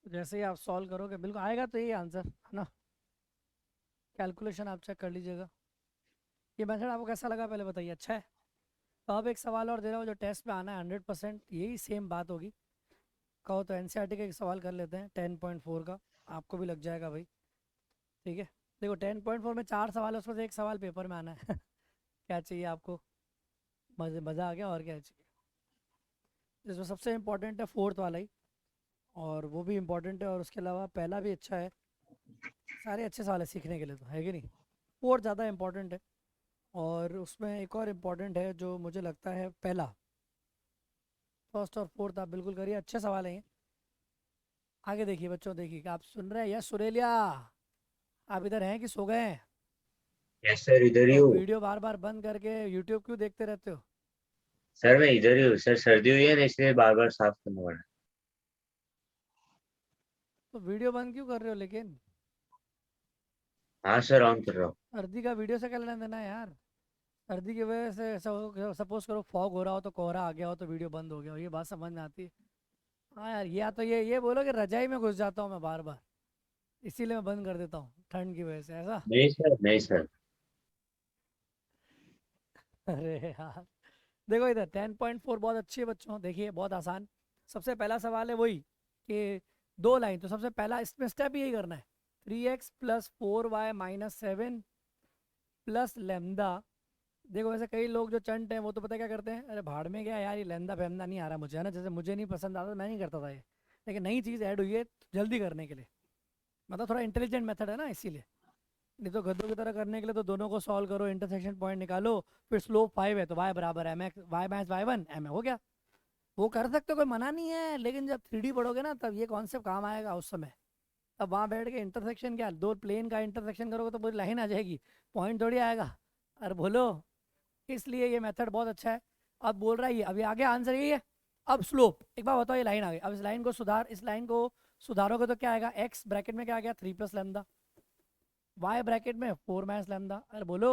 जैसे ही आप सॉल्व करोगे बिल्कुल आएगा, तो ये आंसर है ना। कैलकुलेशन आप चेक कर लीजिएगा। ये मेथड आपको कैसा लगा पहले बताइए, अच्छा है? तो अब एक सवाल और दे रहा हूँ जो टेस्ट में आना है 100%, यही सेम बात होगी। कहो तो एनसीईआरटी का एक सवाल कर लेते हैं 10.4 का, आपको भी लग जाएगा भाई, ठीक है? देखो 10.4 में 4 सवाल है, उसमें से एक सवाल पेपर में आना है। क्या चाहिए आपको? मज़ा आ गया, और क्या चाहिए? इसमें सबसे इम्पोर्टेंट है फोर्थ वाला ही, और वो भी इम्पोर्टेंट है, और उसके अलावा पहला भी अच्छा है। सारे अच्छे सवाल है सीखने के लिए, तो है कि नहीं? फोर्थ ज़्यादा इम्पोर्टेंट है, और उसमें एक और इम्पोर्टेंट है जो मुझे लगता है पहला। फर्स्ट और फोर्थ आप बिल्कुल करिए, अच्छे सवाल हैं ये। आगे देखिए बच्चों, देखिए आप सुन रहे हैं? यस सुरेलिया, आप इधर हैं कि सो गए हैं? यस सर, इधर ही तो हूँ। वीडियो बार बार बंद करके यूट्यूब क्यों देखते रहते हो? सर मैं इधर ही हूँ सर, सर्दी हुई है ना इसलिए बार बार साफ करना पड़ा। तो वीडियो बंद क्यों कर रहे हो लेकिन? हाँ सर, ऑन कर रहा हूँ। सर्दी का वीडियो से क्या लेना देना है यार? सर्दी की वजह से सपोज करो फॉग हो रहा हो, तो कोहरा आ गया हो, तो वीडियो बंद हो गया हो, ये बात समझ में आती है? हाँ यार, या तो ये बोलो कि रजाई में घुस जाता हूँ मैं बार बार, इसीलिए मैं बंद कर देता हूँ ठंड की वजह से, ऐसा? नहीं सर, नहीं सर। अरे यार, देखो इधर 10.4 बहुत अच्छी है बच्चों, देखिए बहुत आसान। सबसे पहला सवाल है वही कि 2 लाइन, तो सबसे पहला इसमें स्टेप यही करना है, 3x + 4y - 7 + लैम्डा। देखो वैसे कई लोग जो चंट हैं वो तो पता है क्या करते हैं, अरे भाड़ में गया यार, ये लैम्डा फैम्डा नहीं आ रहा मुझे, है ना, जैसे मुझे नहीं पसंद आता, मैं नहीं करता था ये, लेकिन नई चीज़ ऐड हुई है जल्दी करने के लिए, मतलब थोड़ा इंटेलिजेंट मेथड है ना, इसीलिए। नहीं तो गधों की तरह करने के लिए तो दोनों को सॉल्व करो, इंटरसेक्शन पॉइंट निकालो, फिर स्लोप 5 है तो y बराबर mx, y - y1 m है, हो गया। वो कर सकते हो, कोई मना नहीं है, लेकिन जब 3D पढ़ोगे ना तब ये कॉन्सेप्ट काम आएगा उस समय। अब वहाँ बैठ के इंटरसेक्शन क्या, 2 प्लेन का इंटरसेक्शन करोगे तो पूरी लाइन आ जाएगी, पॉइंट थोड़ी आएगा। अरे बोलो, इसलिए ये मेथड बहुत अच्छा है। अब बोल रहा है ये, अभी आगे आंसर यही है। अब स्लोप, एक बार बताओ, ये लाइन आ गई, अब इस लाइन को सुधार, इस लाइन को सुधारोगे तो क्या आएगा, x ब्रैकेट में क्या आ गया 3 प्लस लैम्डा, y ब्रैकेट में 4 माइनस लैम्डा, अरे बोलो,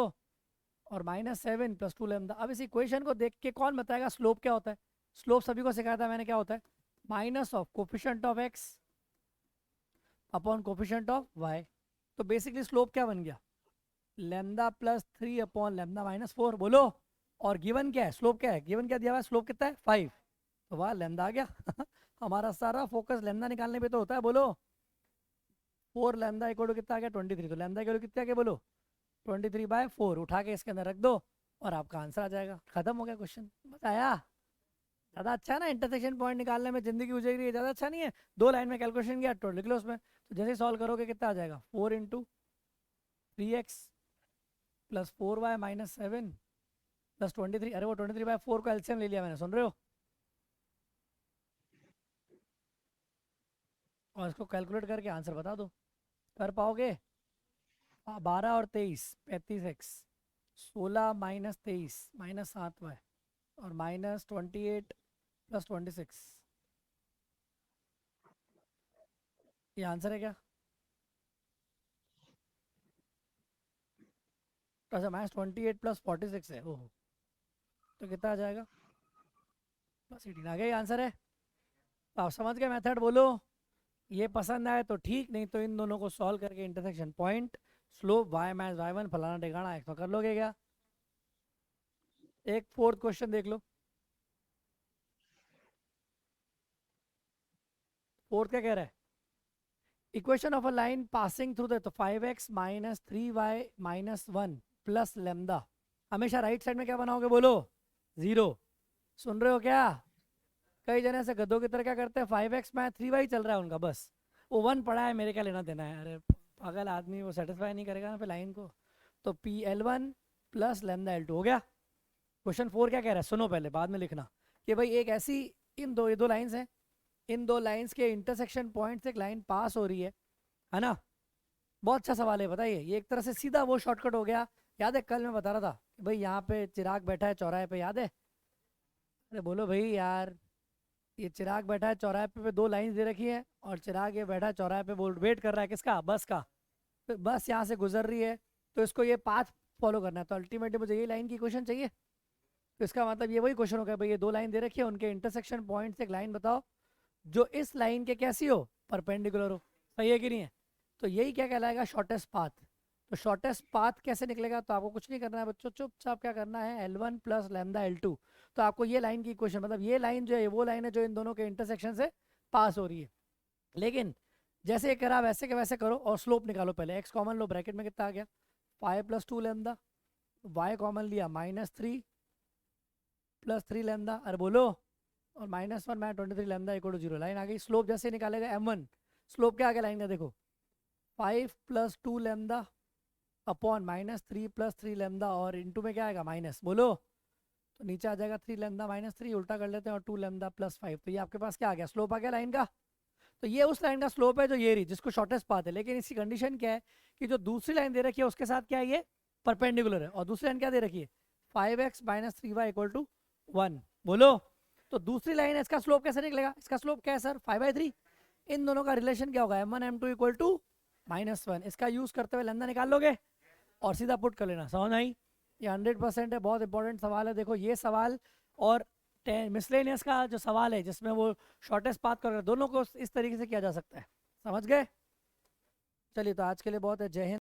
और -7 प्लस 2 लैम्डा। अब इस इक्वेशन को देख के कौन बताएगा स्लोप क्या होता है? स्लोप सभी को सिखाया था मैंने, क्या होता है, minus of coefficient of x upon coefficient of y। तो बेसिकली स्लोप क्या बन गया, lambda plus 3 upon lambda minus 4, बोलो। और गिवन क्या है, स्लोप क्या है, गिवन क्या दिया हुआ है, स्लोप कितना है 5, तो वाह लैम्डा आ गया हमारा सारा फोकस लैम्डा निकालने पे तो होता है, बोलो। 4 लैम्डा इक्वल टू कितना आ गया 23, तो लैम्डा इक्वल टू कितना आ गया बोलो 23/4, उठा के इसके अंदर रख दो और आपका आंसर आ जाएगा, खत्म हो गया क्वेश्चन। बताया ज़्यादा अच्छा है ना, इंटरसेक्शन पॉइंट निकालने में जिंदगी गुजर रही है, ज़्यादा अच्छा नहीं है। 2 लाइन में कैलकुलेशन किया तो लिख लो उसमें, तो जैसे सॉल्व करोगे कितना आ जाएगा 4 × 3x plus 4y minus 7 plus 23, अरे वो 23/4 को एलसीएम ले लिया मैंने, सुन रहे हो, और इसको कैलकुलेट करके आंसर बता दो, कर पाओगे। 12 और 23 35x, 16 माइनस 23 माइनस 7y और माइनस 28 प्लस 26, ये आंसर है क्या? अच्छा -28 प्लस 46 है, ओहो, तो कितना आ जाएगा +18 आ गया, ये आंसर है। तो आप समझ गए मेथड, बोलो। ये पसंद आए तो ठीक, नहीं तो इन दोनों को सॉल्व करके intersection point, slope y minus y1 फलाना ठिकाना x, तो कर लोगे क्या। एक 4th क्वेश्चन देख लो, 4th क्या कह रहा है, equation of a line passing through the, तो 5x minus 3y minus 1 plus lambda, हमेशा राइट साइड में क्या बनाओगे बोलो 0, सुन रहे हो क्या? कई जने से गधों की तरह क्या करते हैं, 5x में 3y चल रहा है उनका, बस वो 1 पड़ा है, मेरे क्या लेना देना है, अरे पागल आदमी, वो सेटिस्फाई नहीं करेगा ना फिर लाइन को। तो PL1 प्लस लैम्डा L2 हो गया। क्वेश्चन 4 क्या कह रहा है, सुनो पहले बाद में लिखना, कि भाई एक ऐसी, ये दो लाइन्स हैं, इन दो लाइन्स के इंटरसेक्शन पॉइंट से एक लाइन पास हो रही है ना। बहुत अच्छा सवाल है, बताइए, ये एक तरह से सीधा वो शॉर्टकट हो गया। याद है कल मैं बता रहा था कि भाई यहाँ पे चिराग बैठा है चौराहे पे, याद है? अरे बोलो भाई यार, ये चिराग बैठा है चौराहे पे 2 लाइन दे रखी है, और चिराग ये बैठा है चौराहे पे, बोल वेट कर रहा है किसका, बस का। तो बस यहाँ से गुजर रही है, तो इसको ये पाथ फॉलो करना है, तो अल्टीमेटली मुझे ये लाइन की क्वेश्चन चाहिए। तो इसका मतलब ये वही क्वेश्चन हो गया, भाई ये 2 लाइन दे रखी है, उनके इंटरसेक्शन पॉइंट से एक लाइन बताओ जो इस लाइन के कैसी हो, परपेंडिकुलर हो, सही है कि नहीं है? तो यही क्या कहलाएगा, शॉर्टेस्ट पाथ। तो शॉर्टेस्ट पाथ कैसे निकलेगा, तो आपको कुछ नहीं करना है बच्चों, चुपचाप क्या करना है, L1 प्लस लैम्डा L2। तो आपको ये लाइन की इक्वेशन, मतलब ये लाइन जो है वो लाइन है जो इन दोनों के इंटरसेक्शन से पास हो रही है। लेकिन जैसे करा वैसे के वैसे करो, और स्लोप निकालो पहले। x कॉमन लो, ब्रैकेट में कितना आ गया 5 प्लस 2 लैम्डा, y कॉमन लिया -3 प्लस 3 लैम्डा, अरे बोलो, और -1 - 23 लैम्डा इक्वल टू 0, लाइन आ गई। स्लोप जैसे निकालेगा M1, स्लोप क्या आ गया लाइन का, देखो 5 plus 2 lambda upon -3 plus 3 lambda, और इनटू में क्या आएगा माइनस, बोलो, तो नीचे आ जाएगा 3 लैम्डा माइनस 3, उल्टा कर लेते हैं, और 2 लैम्डा प्लस 5, तो ये आपके पास क्या आ गया, स्लोप आ गया लाइन का। तो ये उस लाइन का स्लोप है जो ये रही, जिसको शॉर्टेस्ट पाथ है। लेकिन इसकी कंडीशन क्या है कि जो दूसरी लाइन दे रखी है उसके साथ क्या है, ये परपेंडिकुलर है, और दूसरी लाइन क्या दे रखी है 5x minus 3y equal to 1, बोलो। तो दूसरी लाइन है, इसका स्लोप कैसे निकलेगा, इसका स्लोप क्या है सर 5/3, इन दोनों का रिलेशन क्या होगा, M1 M2 इक्वल टू -1, इसका यूज करते हुए लैम्डा निकाल लोगे और सीधा पुट कर लेना, समझ आई? ये 100% है, बहुत इंपॉर्टेंट सवाल है। देखो ये सवाल और मिसलेनियस का जो सवाल है जिसमें वो शॉर्टेस्ट पाथ कर, दोनों को इस तरीके से किया जा सकता है, समझ गए? चलिए, तो आज के लिए बहुत है, जय हिंद।